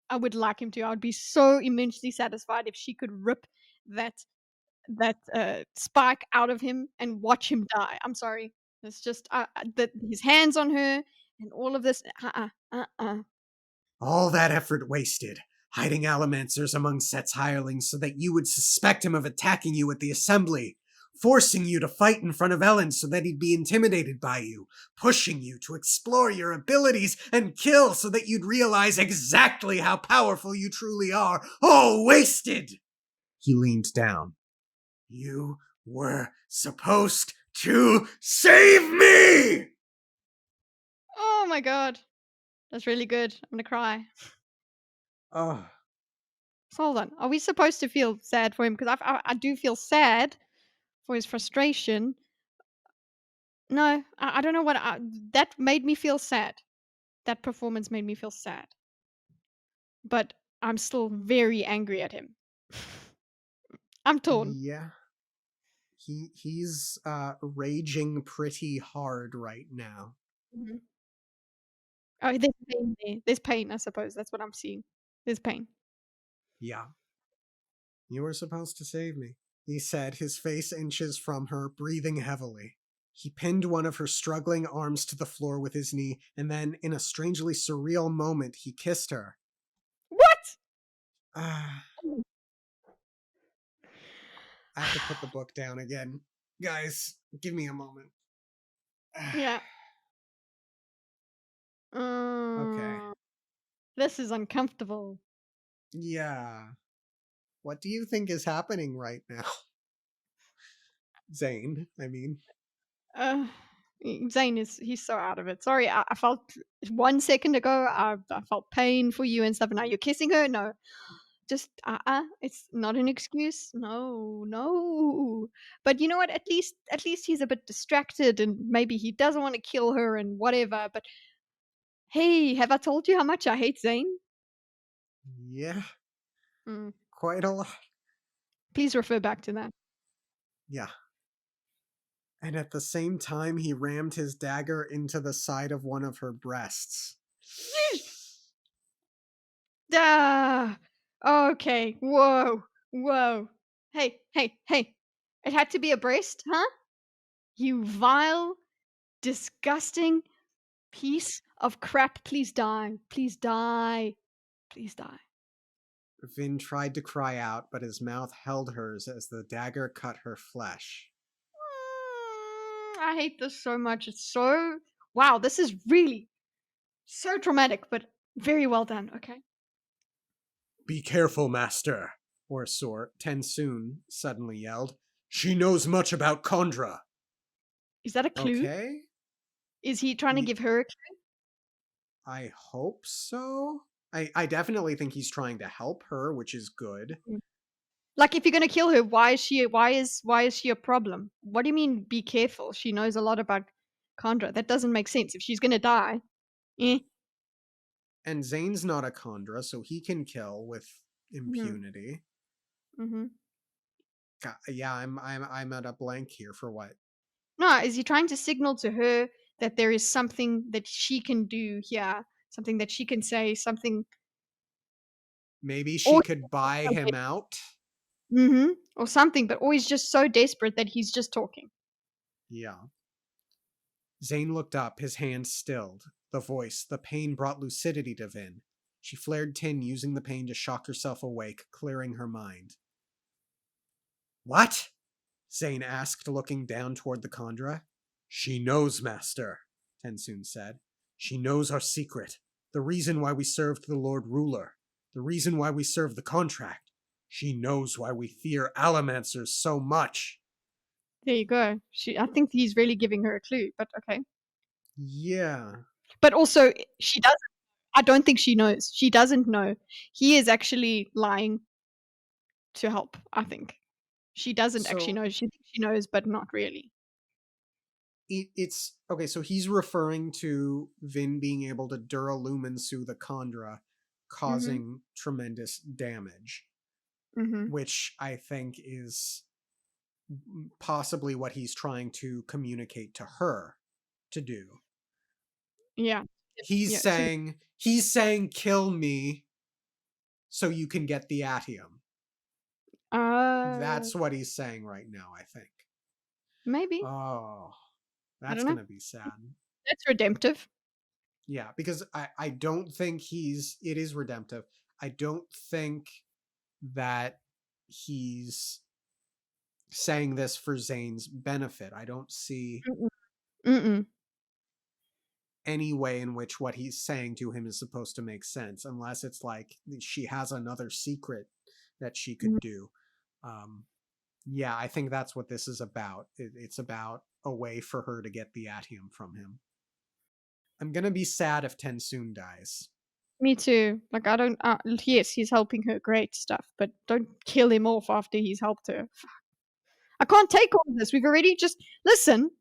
I would like him to. I would be so immensely satisfied if she could rip that spike out of him and watch him die. I'm sorry. It's just that his hands on her and all of this. All that effort wasted, hiding Allomancers among Set's hirelings so that you would suspect him of attacking you at the assembly, forcing you to fight in front of Ellen so that he'd be intimidated by you, pushing you to explore your abilities and kill so that you'd realize exactly how powerful you truly are. All wasted! He leaned down. You were supposed to save me! Oh my god, that's really good. I'm gonna cry. Oh, So hold on. Are we supposed to feel sad for him? Because I do feel sad for his frustration. No, I don't know what that made me feel sad. That performance made me feel sad. But I'm still very angry at him. I'm torn. yeah. He's raging pretty hard right now. Mhm. Oh, there's pain there. There's pain, I suppose. That's what I'm seeing. There's pain. Yeah. You were supposed to save me, he said, his face inches from her, breathing heavily. He pinned one of her struggling arms to the floor with his knee, and then, in a strangely surreal moment, he kissed her. What? Ah, I have to put the book down again. Guys, give me a moment. Ah, Yeah. okay. Mm, this is uncomfortable. Yeah. What do you think is happening right now? Zane, I mean. Uh, Zane he's so out of it. Sorry, I felt 1 second ago I felt pain for you and stuff. And now you're kissing her. No, just it's not an excuse. No, no. But you know what? At least he's a bit distracted and maybe he doesn't want to kill her and whatever. But hey, have I told you how much I hate Zane? Yeah, Mm, quite a lot. please refer back to that. Yeah. And at the same time, he rammed his dagger into the side of one of her breasts. Ah, okay. Whoa, whoa. Hey, hey, hey. It had to be a breast, huh? You vile, disgusting piece of crap. Please die. Please die. Please die. Vin tried to cry out, but his mouth held hers as the dagger cut her flesh. I hate this so much. It's so. Wow, this is really so traumatic, but very well done. Okay. Be careful, master, Orsor, Tensoon suddenly yelled. She knows much about Kondra. Is that a clue? Okay? Is he trying to give her a I hope so. I definitely think he's trying to help her, which is good. clue? Like, if you're gonna kill her, why is she a problem? What do you mean, be careful? She knows a lot about Kandra. That doesn't make sense. If she's gonna die, eh? And Zane's not a Kondra, so he can kill with Mhm, impunity. mhm. Yeah, I'm at a blank here for what. No, is he trying to signal to her that there is something that she can do here, something that she can say, something, Maybe she or could buy him out. or something, but always just so desperate that he's just talking. Yeah. Zane looked up, his hands stilled. The voice, the pain brought lucidity to Vin. She flared tin, using the pain to shock herself awake, clearing her mind. What? Zane asked, looking down toward the Khandra. She knows, Master, Tensoon said. She knows our secret, the reason why we served the Lord Ruler, the reason why we serve the contract. She knows why we fear Allomancers so much. There you go. I think he's really giving her a clue, but okay. Yeah. But also, she doesn't. I don't think she knows. She doesn't know. He is actually lying to help, I think. She doesn't actually So know. She thinks she knows, but not really. it's okay. So he's referring to Vin being able to Duralumin the Khandra, Mhm. causing tremendous damage, Mhm. which I think is possibly what he's trying to communicate to her to do. Yeah. He's Yeah, to saying he's saying kill me so you can get the atium. uh, That's what he's saying right now, I think. maybe. Oh, I that's don't know. gonna be sad. That's redemptive. Yeah, because I don't think it is redemptive. I don't think that he's saying this for Zane's benefit. I don't see Mm-mm. Mm-mm. any way in which what he's saying to him is supposed to make sense, unless it's like she has another secret that she Mm. could do. Um, yeah, I think that's what this is about. It's about a way for her to get the atium from him. I'm gonna be sad if Tensoon dies. Me too. Like, I don't yes, he's helping her, great stuff, but don't kill him off after he's helped her. I can't take all of this. We've already just listen.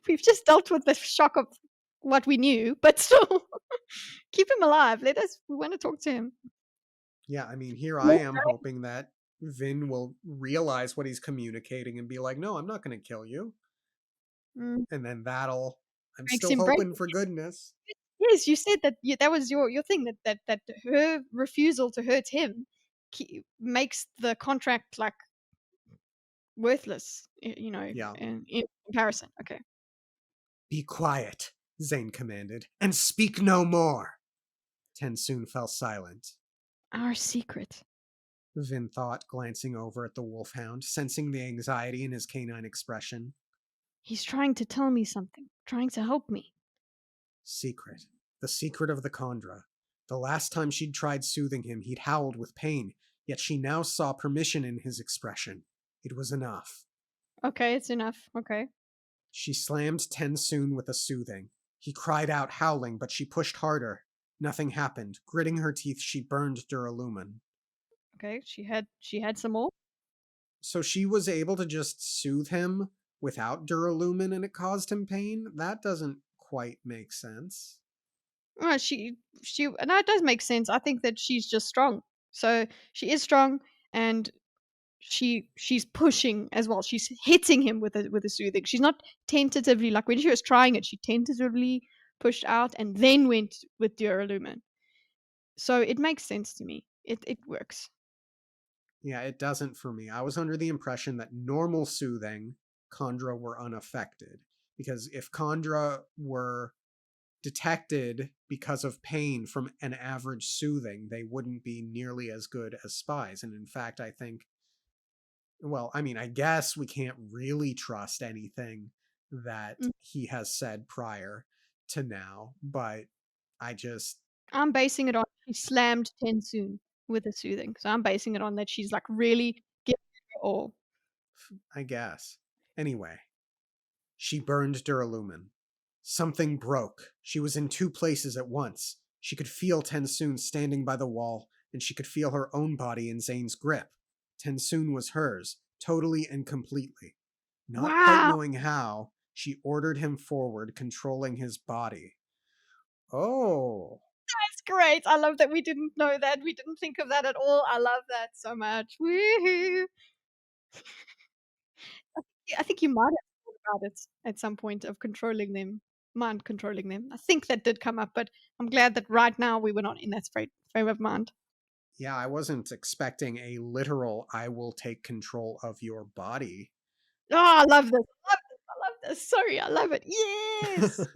We've just dealt with the shock of what we knew, but still keep him alive. We wanna talk to him. Yeah, I mean, here I am hoping that Vin will realize what he's communicating and be like, no, I'm not gonna kill you. Mm, And then that'll, I'm makes still him break hoping it. for goodness. Yes, you said that that was your thing, that her refusal to hurt him makes the contract, like, worthless, Yeah. in comparison. Okay. Be quiet, Zane commanded, and speak no more. Ten soon fell silent. Our secret. Vin thought, glancing over at the wolfhound, sensing the anxiety in his canine expression. He's trying to tell me something, trying to help me. Secret. The secret of the Khandra. The last time she'd tried soothing him, he'd howled with pain, yet she now saw permission in his expression. It was enough. Okay, it's enough. Okay. She slammed Tensoon with a soothing. He cried out, howling, but she pushed harder. Nothing happened. Gritting her teeth, she burned Duralumin. Okay. She had some more. So she was able to just soothe him without Duralumin and it caused him pain? That doesn't quite make sense. She and that does make sense. I think that she's just strong. So she is strong, and she's pushing as well. She's hitting him with a soothing. She's not tentatively, like when she was trying it, she tentatively pushed out and then went with Duralumin. So it makes sense to me. It works. Yeah, it doesn't for me. I was under the impression that normal soothing, Khandra were unaffected. Because if Khandra were detected because of pain from an average soothing, they wouldn't be nearly as good as spies. And in fact, I think, well, I mean, I guess we can't really trust anything that Mm. he has said prior to now, but I just, I'm basing it on she slammed Tensoon with a soothing. So I'm basing it on that she's like really giving it her all. I guess. Anyway, she burned Duralumin. Something broke. She was in two places at once. She could feel Tensoon standing by the wall, and she could feel her own body in Zane's grip. Tensoon was hers, totally and completely. Not quite Wow, knowing how, she ordered him forward, controlling his body. Oh, that's great. I love that we didn't know that. We didn't think of that at all. I love that so much. Woohoo! I think you might have thought about it at some point of controlling them, mind controlling them. I think that did come up, but I'm glad that right now we were not in that frame of mind. yeah, I wasn't expecting a literal I will take control of your body. Oh, I love this. I love this. I love this. Sorry, I love it. Yes.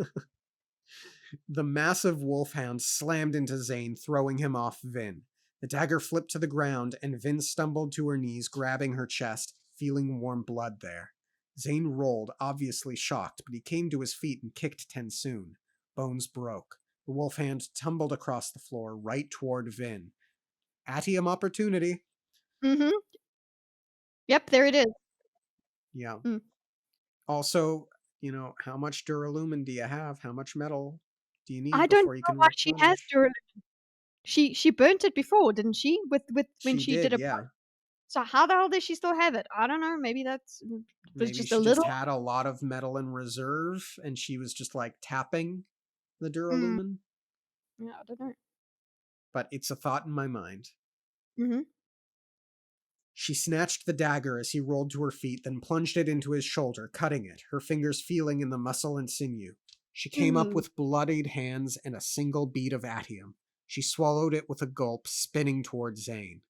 The massive wolfhound slammed into Zane, throwing him off Vin. The dagger flipped to the ground, and Vin stumbled to her knees, grabbing her chest, feeling warm blood there. Zane rolled, obviously shocked, but he came to his feet and kicked Tensoon. Bones broke. The wolfhound tumbled across the floor, right toward Vin. Atium opportunity. Mhm. Yep, there it is. Yeah. Mm. Also, how much Duralumin do you have? How much metal do you I need don't before you know can why she has replenish? Duralumin. She burnt it before, didn't she? With when She she did did, a yeah. So how the hell does she still have it? I don't know. Maybe that's was Maybe just a she just little. had a lot of metal in reserve and she was just like tapping the Mm, duralumin. yeah, I don't know. But it's a thought in my mind. Mhm. She snatched the dagger as he rolled to her feet, then plunged it into his shoulder, cutting it, her fingers feeling in the muscle and sinew. She came up Ooh. with bloodied hands and a single bead of atium. She swallowed it with a gulp, spinning toward Zane.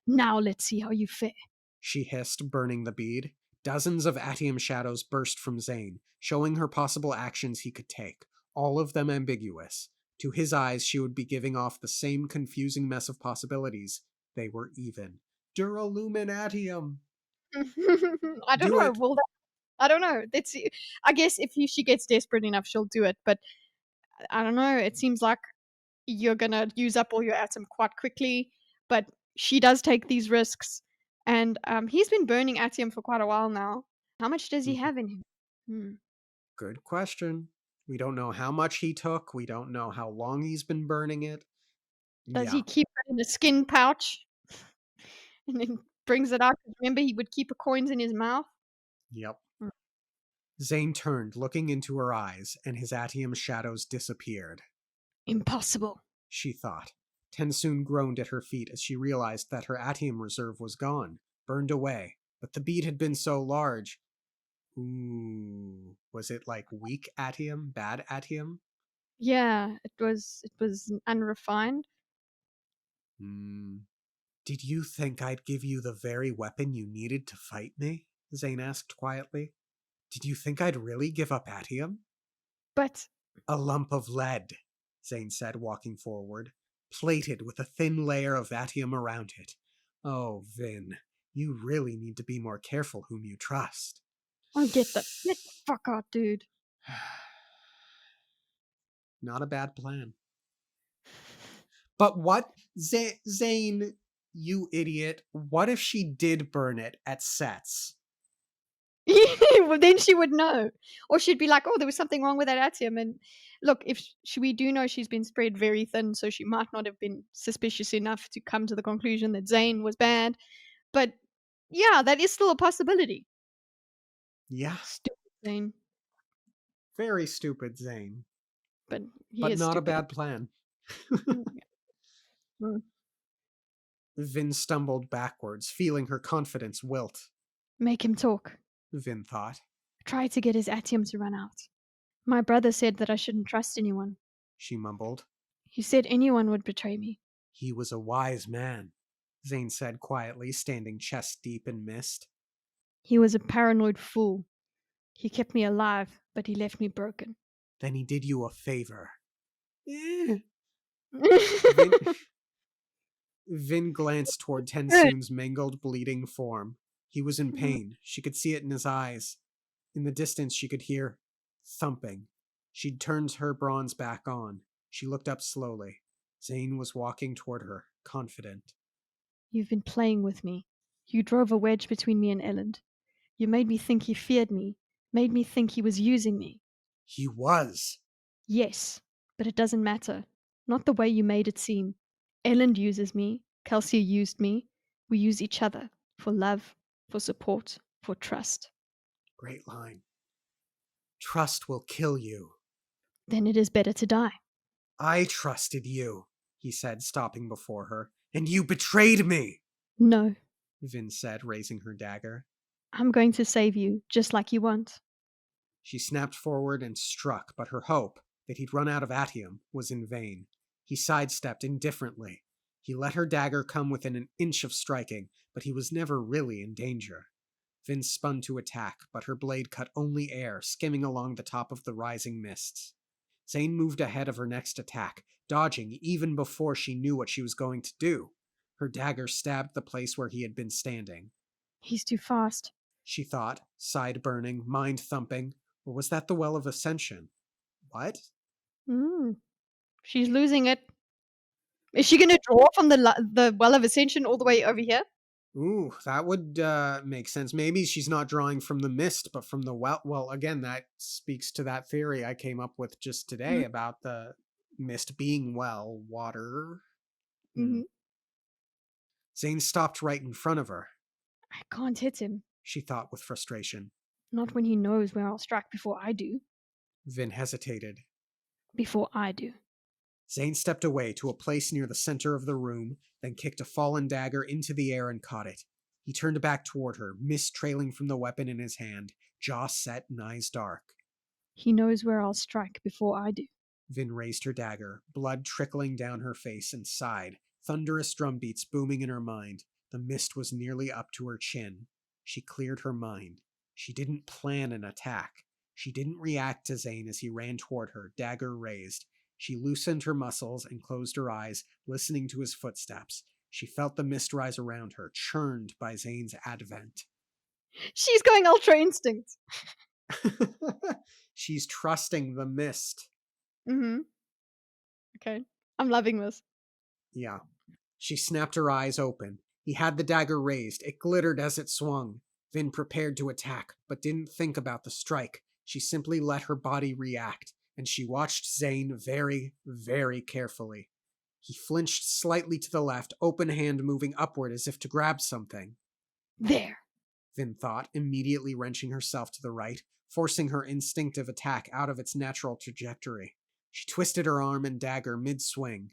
Now let's see how you fare. She hissed, burning the bead. Dozens of atium shadows burst from Zane, showing her possible actions he could take, all of them ambiguous. To his eyes, she would be giving off the same confusing mess of possibilities. They were even. Duraluminatium! I don't Do know. it! I don't know. Let's see. I guess if she gets desperate enough, she'll do it. But I don't know. It seems like you're gonna use up all your atom quite quickly. But she does take these risks, and he's been burning atium for quite a while now. How much does he Mhm. have in him? Hmm. Good question. We don't know how much he took. We don't know how long he's been burning it. Does Yeah. he keep it in a skin pouch and then brings it out? 'Cause remember, he would keep the coins in his mouth. Yep. Mm. Zane turned, looking into her eyes, and his atium shadows disappeared. Impossible. She thought. Tensoon groaned at her feet as she realized that her atium reserve was gone, burned away, but the bead had been so large. Ooh, was it like weak atium, bad atium? Yeah, it was unrefined. Hmm. Did you think I'd give you the very weapon you needed to fight me? Zane asked quietly. Did you think I'd really give up atium? But A lump of lead, Zane said, walking forward, plated with a thin layer of atium around it. Oh, Vin, you really need to be more careful whom you trust. I'll get the fuck out, dude. Not a bad plan. But what? Zane, you idiot. What if she did burn it at sets? Well, then she would know, or she'd be like, "Oh, there was something wrong with that atium." And look, if we do know she's been spread very thin, so she might not have been suspicious enough to come to the conclusion that Zane was bad. But yeah, that is still a possibility. Yeah, Stupid Zane, very stupid, Zane. but he But is not a stupid. bad plan. Mm, yeah. Mm. Vin stumbled backwards, feeling her confidence wilt. Make him talk. Vin thought. Try to get his atium to run out. My brother said that I shouldn't trust anyone. She mumbled. He said anyone would betray me. He was a wise man, Zane said quietly, standing chest deep in mist. He was a paranoid fool. He kept me alive, but he left me broken. Then he did you a favor. Vin, Vin glanced toward Good. Tensoon's mangled, bleeding form. He was in pain. She could see it in his eyes. In the distance, she could hear thumping. She'd turned her bronze back on. She looked up slowly. Zane was walking toward her, confident. You've been playing with me. You drove a wedge between me and Elland. You made me think he feared me, made me think he was using me. He was. Yes, but it doesn't matter. Not the way you made it seem. Elland uses me. Kelsey used me. We use each other for love, for support, for trust. Great line. Trust will kill you. Then it is better to die. I trusted you, he said, stopping before her. And you betrayed me, No, Vin said, raising her dagger. I'm going to save you, just like you want. She snapped forward and struck, but her hope that he'd run out of atium was in vain. He sidestepped indifferently. He let her dagger come within an inch of striking, but he was never really in danger. Vin spun to attack, but her blade cut only air, skimming along the top of the rising mists. Zane moved ahead of her next attack, dodging even before she knew what she was going to do. Her dagger stabbed the place where he had been standing. He's too fast. She thought, side burning, mind thumping. Or was that the Well of Ascension? What? Mm, she's losing it. Is she going to draw from the Well of Ascension all the way over here? Ooh, that would make sense. Maybe she's not drawing from the mist, but from the well. Well, again, that speaks to that theory I came up with just today about the mist being well water. Hmm. Mm-hmm. Zane stopped right in front of her. I can't hit him. she thought with frustration. Not when he knows where I'll strike before I do. Vin hesitated. Before I do. Zane stepped away to a place near the center of the room, then kicked a fallen dagger into the air and caught it. He turned back toward her, mist trailing from the weapon in his hand, jaw set and eyes dark. He knows where I'll strike before I do. Vin raised her dagger, blood trickling down her face, and sighed, thunderous drumbeats booming in her mind. The mist was nearly up to her chin. She cleared her mind. She didn't plan an attack. She didn't react to Zane as he ran toward her, dagger raised. She loosened her muscles and closed her eyes, listening to his footsteps. She felt the mist rise around her, churned by Zane's advent. She's going Ultra Instinct. She's trusting the mist. Mm-hmm. Okay. I'm loving this. Yeah. She snapped her eyes open. He had the dagger raised. It glittered as it swung. Vin prepared to attack, but didn't think about the strike. She simply let her body react, and she watched Zane very, very carefully. He flinched slightly to the left, open hand moving upward as if to grab something. There. Vin thought, immediately wrenching herself to the right, forcing her instinctive attack out of its natural trajectory. She twisted her arm and dagger mid-swing.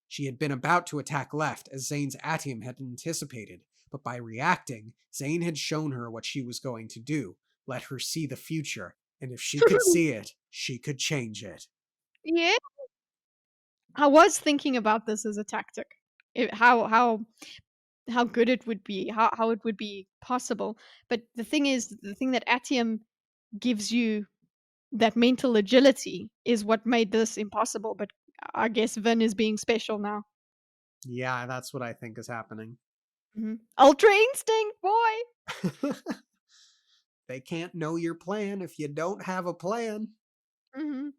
She had been about to attack left, as Zane's Atium had anticipated, but by reacting, Zane had shown her what she was going to do, let her see the future, and if she could see it, she could change it. Yeah. I was thinking about this as a tactic. How good it would be, how it would be possible. But the thing is, the thing that Atium gives you, that mental agility, is what made this impossible. But I guess Vin is being special now. Yeah, that's what I think is happening. Mm-hmm. Ultra Instinct, boy! They can't know your plan if you don't have a plan. Mm-hmm.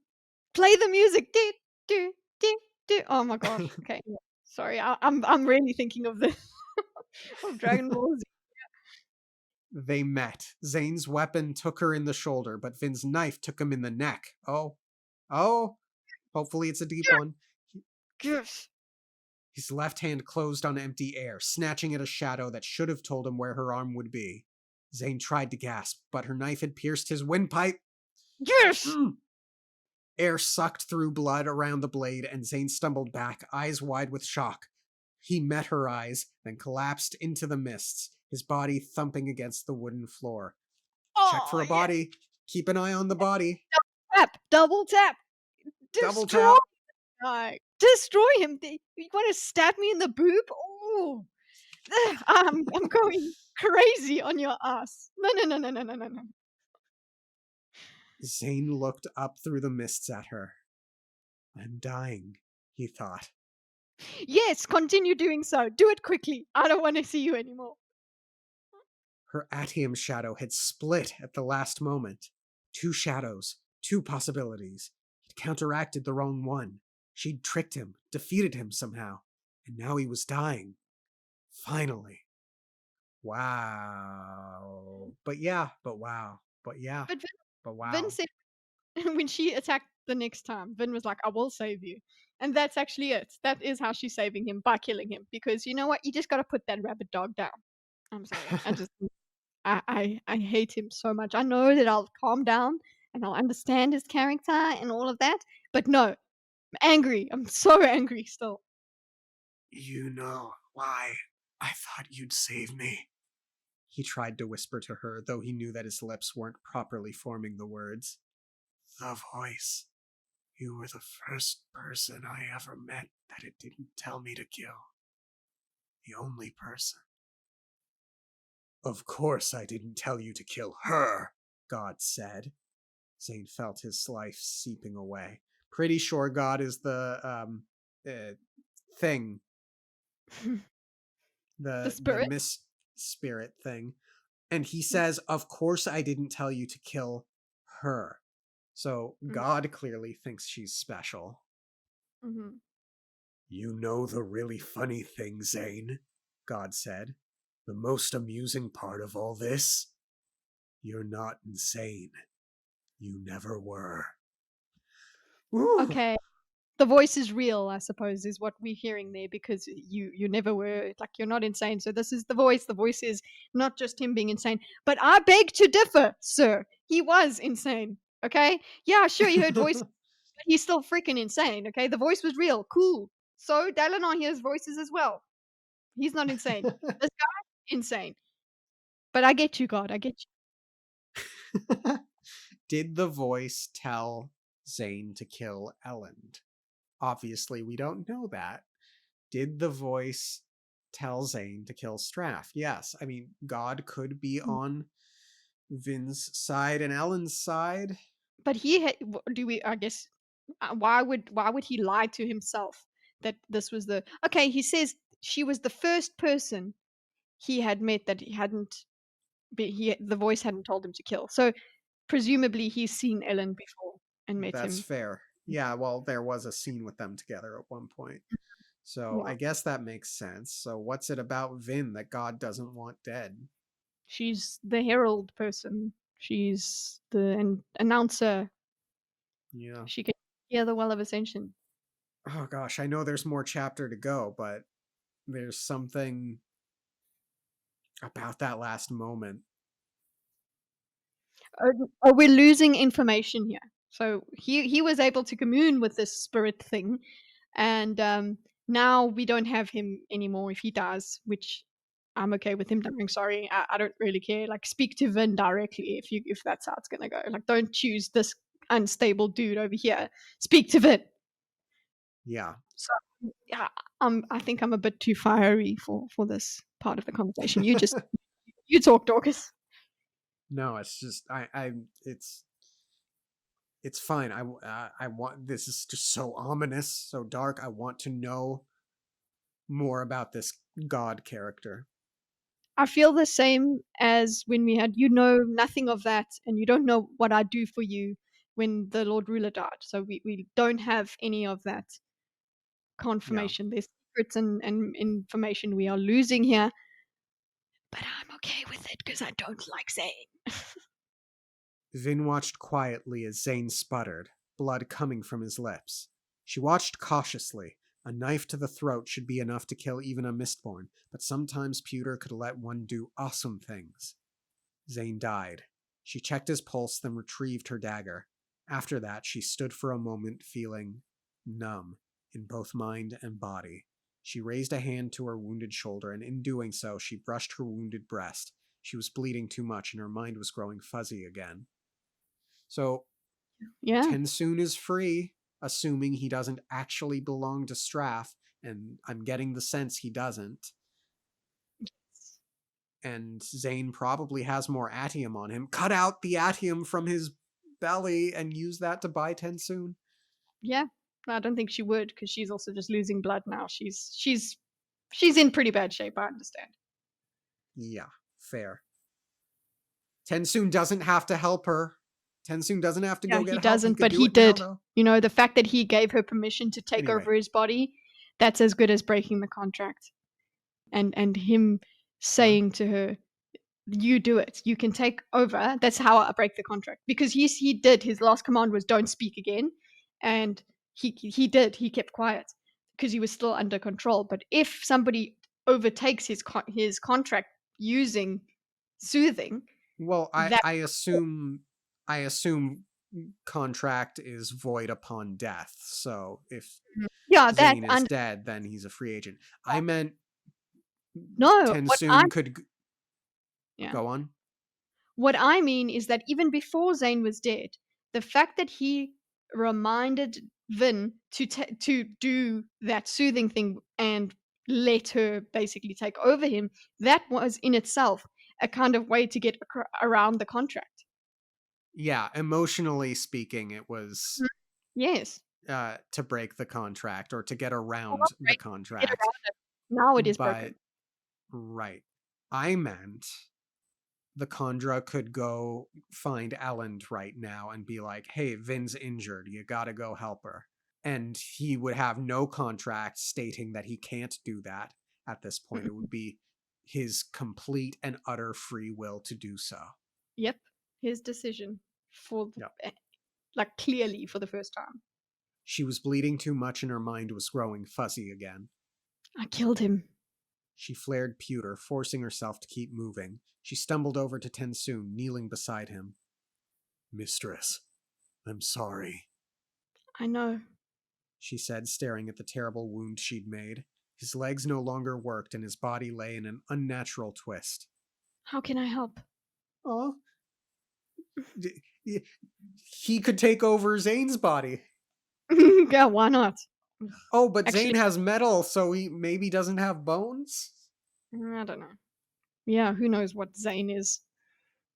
Play the music. Do, do, do, do. Oh my gosh. Okay. Sorry, I'm really thinking of this. Of Dragon Ball Z. They met. Zane's weapon took her in the shoulder, but Vin's knife took him in the neck. Oh. Hopefully it's a deep one. Yes. His left hand closed on empty air, snatching at a shadow that should have told him where her arm would be. Zane tried to gasp, but her knife had pierced his windpipe. Yes! Air sucked through blood around the blade, and Zane stumbled back, eyes wide with shock. He met her eyes, then collapsed into the mists, his body thumping against the wooden floor. Check for a body. Yeah. Keep an eye on the body. Double tap. Double tap. Destroy him. You want to stab me in the boob? Oh, I'm going crazy on your ass. No. Zane looked up through the mists at her. I'm dying, he thought. Yes, continue doing so. Do it quickly. I don't want to see you anymore. Her Atium shadow had split at the last moment. 2 shadows, 2 possibilities. It counteracted the wrong one. She'd tricked him, defeated him somehow, and now he was dying. Finally. Wow. But wow. But wow. Vin said when she attacked the next time, Vin was like, I will save you. And that's actually it. That is how she's saving him, by killing him. Because you know what? You just got to put that rabbit dog down. I'm sorry. I hate him so much. I know that I'll calm down and I'll understand his character and all of that. But no, I'm angry. I'm so angry still. You know why I thought you'd save me. He tried to whisper to her, though he knew that his lips weren't properly forming the words. The voice. You were the first person I ever met that it didn't tell me to kill. The only person. Of course I didn't tell you to kill her, God said. Zane felt his life seeping away. Pretty sure God is the thing. The spirit? The spirit thing. And he says, of course I didn't tell you to kill her. So God clearly thinks she's special. Mm-hmm. You know the really funny thing, Zane, God said. The most amusing part of all this? You're not insane. You never were. Ooh. Okay. The voice is real, I suppose, is what we're hearing there, because you never were, like, you're not insane. So this is the voice. The voice is not just him being insane. But I beg to differ, sir. He was insane. Okay? Yeah, sure, you heard voices, but he's still freaking insane. Okay? The voice was real. Cool. So Dalinar hears voices as well. He's not insane. This guy, insane. But I get you, God. I get Did the voice tell Zane to kill Elend? Obviously, we don't know that. Did the voice tell Zane to kill Straff? Yes. I mean, God could be you. on Vin's side and Ellen's side. But do we? I guess why would he lie to himself that this was the okay? He says she was the first person he had met that he hadn't. The voice hadn't told him to kill. So presumably he's seen Ellen before and met That's him. fair. Yeah, well, there was a scene with them together at one point. So Yeah, I guess that makes sense. So what's it about Vin that God doesn't want dead? she's the herald person. She's the announcer. Yeah. She can hear the Well of Ascension. Oh gosh, I know there's more chapter to go, but there's something about that last moment. We're losing information here. So he was able to commune with this spirit thing, and now we don't have him anymore if he dies, which I'm okay with him dying. Sorry, I don't really care. Like, speak to Vin directly if that's how it's gonna go. Like, don't choose this unstable dude over here. Speak to Vin. Yeah. So yeah, I think I'm a bit too fiery for this part of the conversation. You talk, Dorcas. No, it's just it's fine. I want, this is just so ominous, so dark. I want to know more about this God character. I feel the same as when we had, you know, nothing of that, and you don't know what I do for you when the Lord Ruler died. So we don't have any of that Yeah. confirmation. There's secrets and information we are losing here, but I'm okay with it because I don't like Zane. Vin watched quietly as Zane sputtered, blood coming from his lips. She watched cautiously. A knife to the throat should be enough to kill even a Mistborn, but sometimes Pewter could let one do awesome things. Zane died. She checked his pulse, then retrieved her dagger. After that, she stood for a moment feeling numb in both mind and body. She raised a hand to her wounded shoulder, and in doing so, she brushed her wounded breast. She was bleeding too much, and her mind was growing fuzzy again. So, Yeah. Tensoon is free, assuming he doesn't actually belong to Straff, and I'm getting the sense he doesn't. And Zane probably has more atium on him. Cut out the atium from his belly and use that to buy Tensoon. Yeah. I don't think she would, because she's also just losing blood now. She's in pretty bad shape, I understand. Yeah, fair. Tensoon doesn't have to help her. Tensoon doesn't have to Yeah, go he get help. He doesn't, could but do he it now, did. though. You know, the fact that he gave her permission to take Anyway, over his body, that's as good as breaking the contract. And him what? saying to her, "You do it. You can take over." That's how I break the contract, because he did. His last command was don't speak again, and he did. He kept quiet because he was still under control. But if somebody overtakes his contract using soothing, Well, that I assume contract is void upon death. So if yeah, that Zane is and dead, then he's a free agent. I meant no, Tensoon could yeah. go on. What I mean is that even before Zane was dead, the fact that he reminded Vin to do that soothing thing and let her basically take over him, that was in itself a kind of way to get around the contract. Yeah, emotionally speaking, it was Mhm. Yes. to break the contract or to get Well, not around the break to get contract. around it. Now it is But broken. right, I meant the Khandra could go find Elend right now and be like, "Hey, Vin's injured. You gotta go help her." And he would have no contract stating that he can't do that at this point. It Mm-mm. would be his complete and utter free will to do so. Yep. His decision for Yep. like clearly for the first time. She was bleeding too much and her mind was growing fuzzy again. I killed him. She flared pewter, forcing herself to keep moving. She stumbled over to Tensoon, kneeling beside him. Mistress, I'm sorry, I know. she said, staring at the terrible wound she'd made. His legs no longer worked and his body lay in an unnatural twist. How can I help? Oh, he could take over Zane's body. Yeah, why not? Oh, but Actually, Zane has metal, so he maybe doesn't have bones? I don't know. Yeah, who knows what Zane is.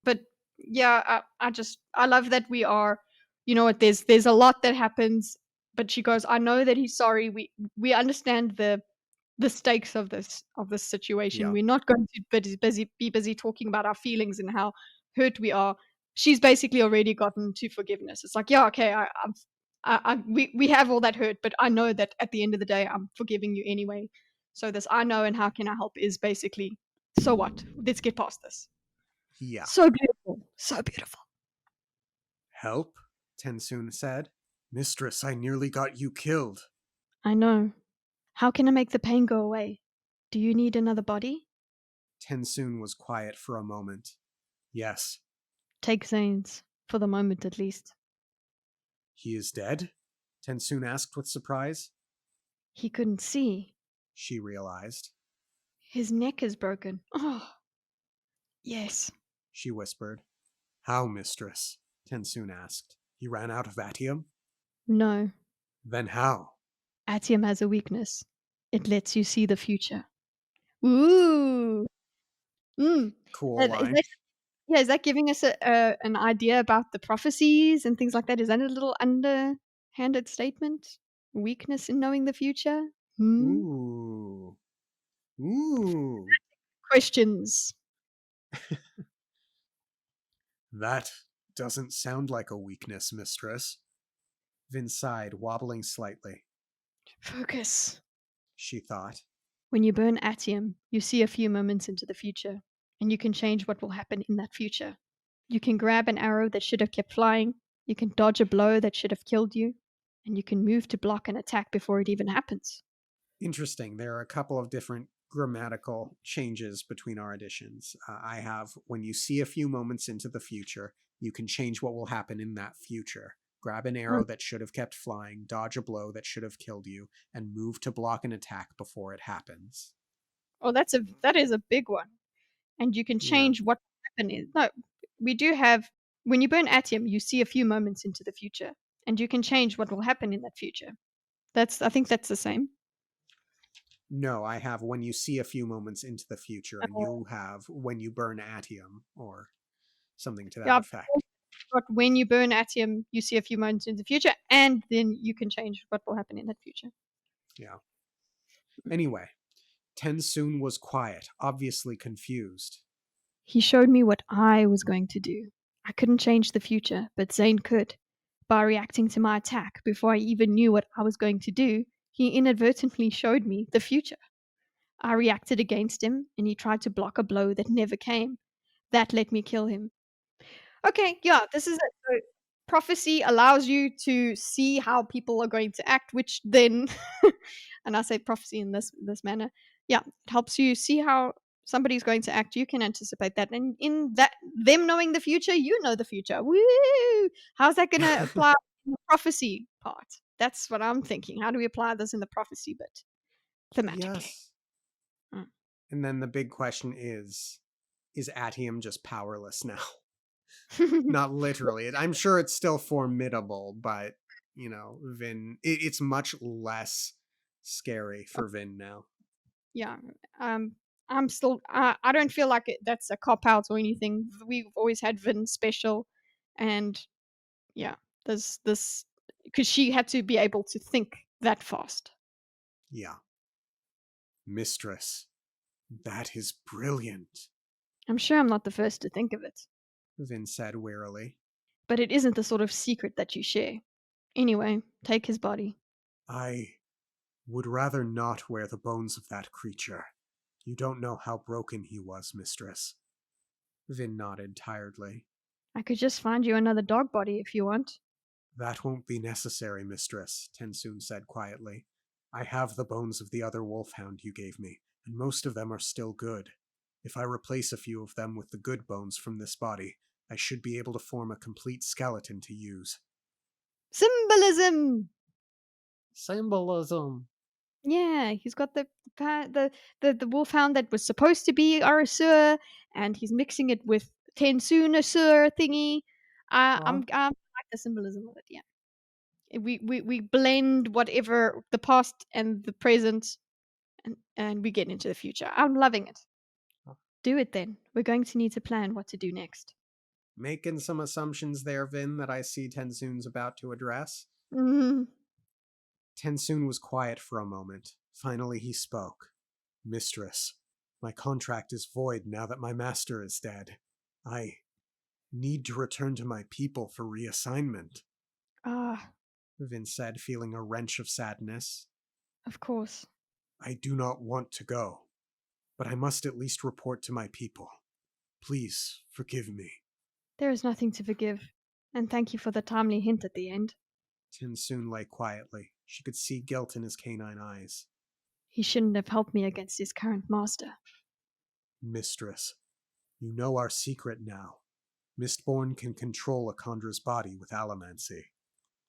But yeah, I love that we are, you know what, there's a lot that happens, but she goes, I know that he's sorry. We understand the stakes of this situation. Yeah. We're not going to be busy talking about our feelings and how hurt we are. She's basically already gotten to forgiveness. It's like, yeah, okay, we have all that hurt, but I know that at the end of the day, I'm forgiving you anyway. So this I know and how can I help is basically, so what? Let's get past this. Yeah. So beautiful, so beautiful. Help? Tensoon said. Mistress, I nearly got you killed. I know. How can I make the pain go away? Do you need another body? Tensoon was quiet for a moment. Yes. Take Zane's, for the moment at least. He is dead? Tensoon asked with surprise. He couldn't see. She realized. His neck is broken. Oh, yes. She whispered. How, mistress? Tensoon asked. He ran out of atium? No. Then how? Atium has a weakness. It lets you see the future. Ooh. Mm. Cool Is line. that, yeah, is that giving us an idea about the prophecies and things like that? Is that a little underhanded statement? Weakness in knowing the future? Hmm? Ooh. Ooh. Questions. That doesn't sound like a weakness, mistress. Vin sighed, wobbling slightly. Focus. She thought. When you burn atium, you see a few moments into the future, and you can change what will happen in that future. You can grab an arrow that should have kept flying, you can dodge a blow that should have killed you, and you can move to block an attack before it even happens. Interesting. There are a couple of different grammatical changes between our editions. I have, when you see a few moments into the future, you can change what will happen in that future. Grab an Oh, arrow that should have kept flying, dodge a blow that should have killed you, and move to block an attack before it happens. oh, that is a big one. And you can Yeah. change what will happen is no, we do have when you burn atium, you see a few moments into the future, and you can change what will happen in that future. That's I think that's the same. No, I have when you see a few moments into the future, and you have when you burn atium, or something to that Yeah, effect. but when you burn atium, you see a few moments in the future, and then you can change what will happen in that future. Yeah. Anyway, Tensoon was quiet, obviously confused. He showed me what I was going to do. I couldn't change the future, but Zane could. By reacting to my attack before I even knew what I was going to do, he inadvertently showed me the future. I reacted against him, and he tried to block a blow that never came. That let me kill him. Okay, yeah, this is it. So prophecy allows you to see how people are going to act, which then, and I say prophecy in this manner, yeah, it helps you see how somebody's going to act. You can anticipate that, and in that, them knowing the future, you know the future. Woo! How's that going to apply in the prophecy part? That's what I'm thinking. How do we apply this in the prophecy bit thematically? Yes. And then the big question is Atium just powerless now? Mm. Not literally. I'm sure it's still formidable, but, Vin, it's much less scary for Vin now. Yeah. Um, I'm still. I don't feel like that's a cop out or anything. We've always had Vin special, and yeah, there's this because she had to be able to think that fast. Yeah. Mistress, that is brilliant, I'm sure I'm not the first to think of it, Vin said wearily. but it isn't the sort of secret that you share. Anyway, take his body. I would rather not wear the bones of that creature. You don't know how broken he was, mistress. Vin nodded tiredly. I could just find you another dog body if you want. That won't be necessary, mistress, Tensoon said quietly. I have the bones of the other wolfhound you gave me, and most of them are still good. If I replace a few of them with the good bones from this body, I should be able to form a complete skeleton to use. Symbolism! Symbolism. Yeah, he's got the wolfhound that was supposed to be Arasur, and he's mixing it with Tensoon Asur thingy. I like the symbolism of it. Yeah, we blend whatever the past and the present, and we get into the future. I'm loving it. Do it then. We're going to need to plan what to do next. Making some assumptions there, Vin, that I see Tensoon's about to address. Mm, Tensoon was quiet for a moment. Finally, he spoke. Mistress, my contract is void now that my master is dead. I need to return to my people for reassignment, ah, Vin said, feeling a wrench of sadness. of course. I do not want to go, but I must at least report to my people. Please forgive me. There is nothing to forgive, and thank you for the timely hint at the end. Tensoon lay quietly. She could see guilt in his canine eyes. He shouldn't have helped me against his current master. Mistress, you know our secret now. Mistborn can control a Condra's body with allomancy.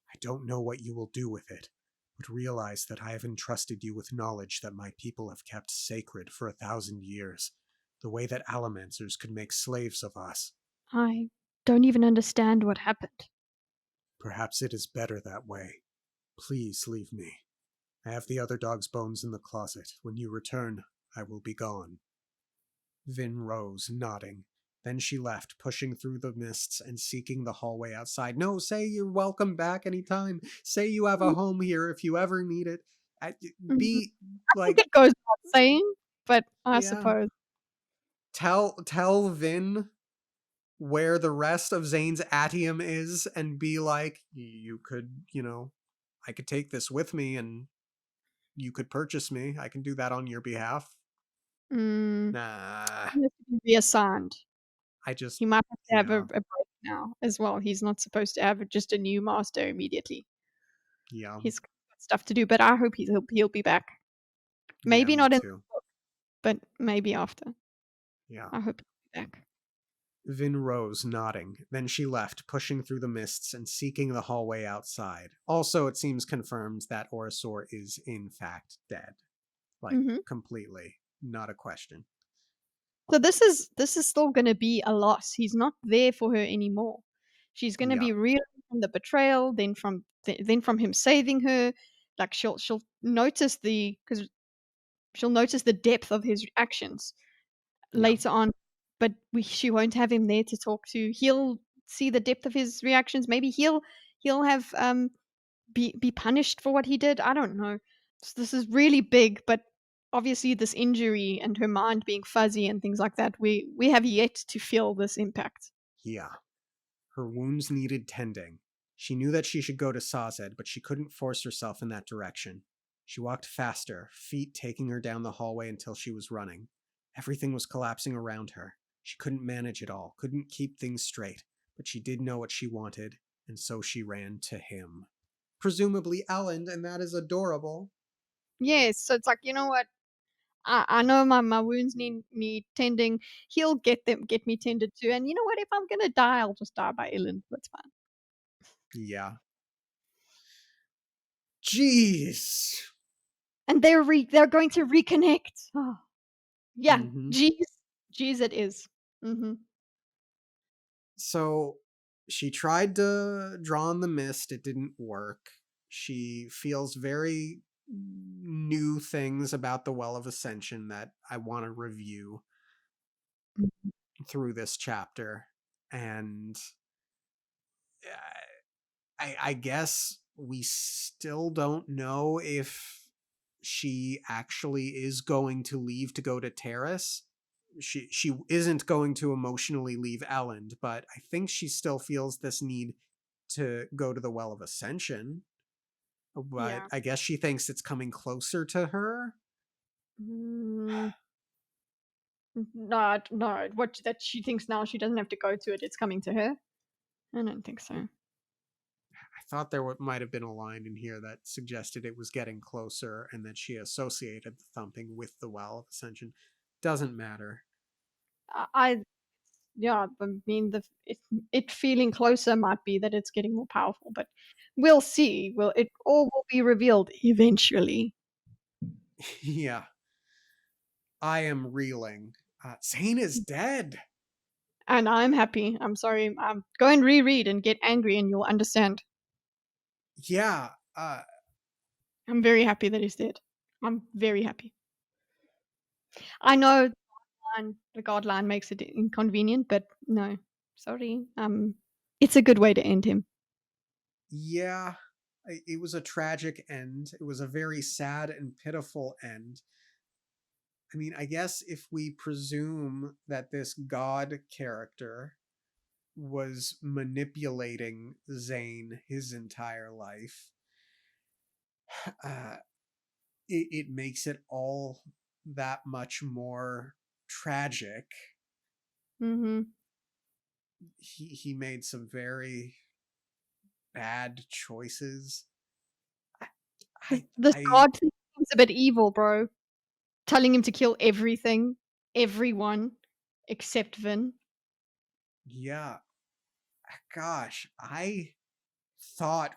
I don't know what you will do with it, but realize that I have entrusted you with knowledge that my people have kept sacred for 1,000 years, the way that allomancers could make slaves of us. I don't even understand what happened. Perhaps it is better that way. Please leave me. I have the other dog's bones in the closet. When you return, I will be gone. Vin rose, nodding. Then she left, pushing through the mists and seeking the hallway outside. No, say you're welcome back anytime. Say you have a home here if you ever need it. Mhm. Be I think like, it goes without saying, but I yeah. suppose. Tell Vin where the rest of Zane's atium is and be like, you could, I could take this with me and you could purchase me. I can do that on your behalf. Mm, Nah, he has to be reassigned. I just, He might have to have yeah, a break now as well. He's not supposed to have just a new master immediately. yeah, He's got stuff to do, but I hope he'll be back. yeah, Maybe me not in, too. but maybe after. Yeah. I hope he'll be back. Vin rose, nodding. Then she left, pushing through the mists and seeking the hallway outside. Also, it seems confirmed that Orosor is in fact dead. Like, Hmm. completely. Not a question. So this is still going to be a loss. He's not there for her anymore. She's going to Yeah, be reeling from the betrayal, then from him saving her. Like she'll notice because she'll notice the depth of his actions yeah, later on, but she won't have him there to talk to. He'll see the depth of his reactions. Maybe he'll have be punished for what he did. I don't know. So this is really big, but obviously this injury and her mind being fuzzy and things like that, we have yet to feel this impact. yeah. Her wounds needed tending. She knew that she should go to Sazed, but she couldn't force herself in that direction. She walked faster, feet taking her down the hallway until she was running. Everything was collapsing around her. She couldn't manage it all, couldn't keep things straight, but she did know what she wanted, and so she ran to him. Presumably Ellen, and that is adorable. Yes, so it's like, you know what? I know my wounds need tending. He'll get me tended to. And you know what? If I'm gonna die, I'll just die by Ellen. That's fine. Yeah. Jeez. And they're going to reconnect. Oh, yeah, Mm-hmm. geez, it is. Mm-hmm. So she tried to draw in the mist, it didn't work. She feels very new things about the Well of Ascension that I want to review through this chapter. And I guess we still don't know if she actually is going to leave to go to Terrace. She isn't going to emotionally leave Elend, but I think she still feels this need to go to the Well of Ascension. But Yeah. I guess she thinks it's coming closer to her. Mm, no. What that she thinks now she doesn't have to go to it. It's coming to her. I don't think so. thought there might have been a line in here that suggested it was getting closer and that she associated the thumping with the Well of Ascension. Doesn't matter. I yeah, I mean, it feeling closer might be that it's getting more powerful, but we'll see. It all will be revealed eventually. Yeah. I am reeling. Zane is dead. And I'm happy. I'm sorry. Go and reread and get angry, and you'll understand. Yeah. I'm very happy that he's dead. I'm very happy. I know the God line makes it inconvenient, but no, sorry. It's a good way to end him. Yeah. It was a tragic end. It was a very sad and pitiful end. I mean, I guess if we presume that this God character was manipulating Zane his entire life, uh, it makes it all that much more tragic. Hmm. He made some very bad choices. I, This I God thing seems a bit evil, bro. Telling him to kill everything, everyone, except Vin. yeah, gosh, I thought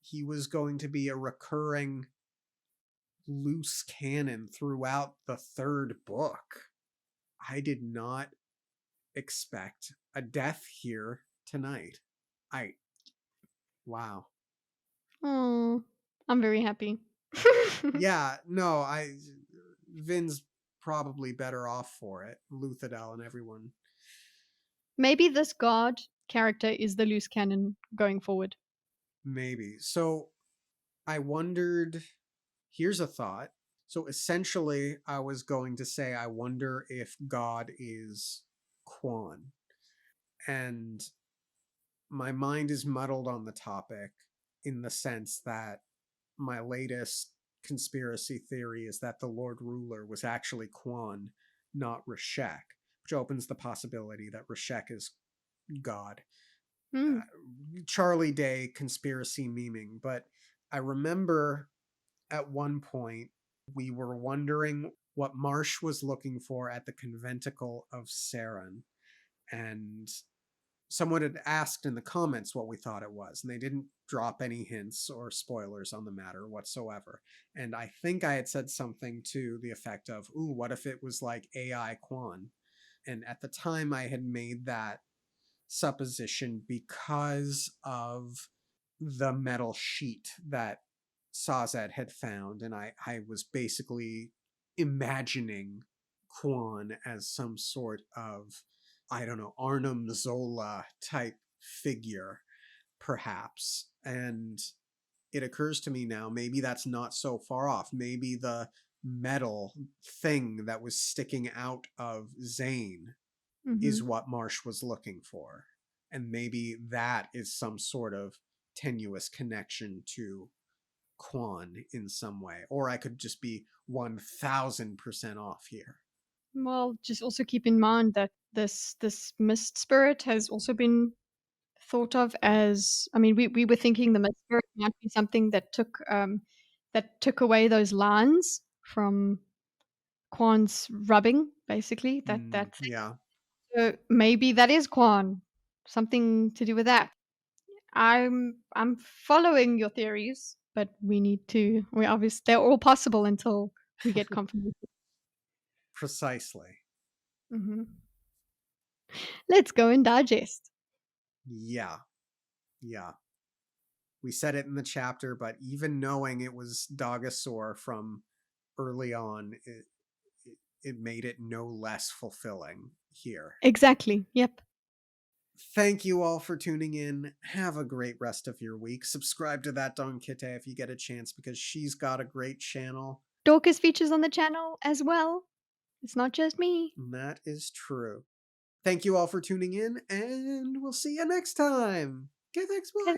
he was going to be a recurring loose cannon throughout the third book. I did not expect a death here tonight. I wow. Oh, I'm very happy. Yeah, no, Vin's probably better off for it. Luthadel and everyone. Maybe this God character is the loose cannon going forward. Maybe. So I wondered, here's a thought. So essentially I was going to say I wonder if God is Quan. And my mind is muddled on the topic in the sense that my latest conspiracy theory is that the Lord Ruler was actually Quan, not Reshek, which opens the possibility that Reshek is God. Hmm. Charlie Day conspiracy memeing, but I remember at one point we were wondering what Marsh was looking for at the conventicle of Saren, and someone had asked in the comments what we thought it was, and they didn't drop any hints or spoilers on the matter whatsoever. And I think I had said something to the effect of, ooh, what if it was like AI Quan? And at the time, I had made that supposition because of the metal sheet that Sazed had found. And I was basically imagining Quan as some sort of, I don't know, Arnim Zola type figure, perhaps. And it occurs to me now, maybe that's not so far off. Maybe the metal thing that was sticking out of Zane is Mm-hmm. what Marsh was looking for. And maybe that is some sort of tenuous connection to Quan in some way. Or I could just be 1000% off here. Well, just also keep in mind that this mist spirit has also been thought of as. I mean, we were thinking the mist spirit might be something that took away those lines from Quan's rubbing, basically. That's Yeah. so maybe that is Quan, something to do with that. I'm following your theories, but we need to. We obviously they're all possible until we get confirmation. Precisely. Hmm. Let's go and digest. Yeah. Yeah. We said it in the chapter, but even knowing it was Dogosaur from early on, it made it no less fulfilling here. Exactly. Yep. Thank you all for tuning in. Have a great rest of your week. Subscribe to that Don Kite if you get a chance because she's got a great channel. Dorkus features on the channel as well. It's not just me. And that is true. Thank you all for tuning in, and we'll see you next time. Okay, thanks. Bye.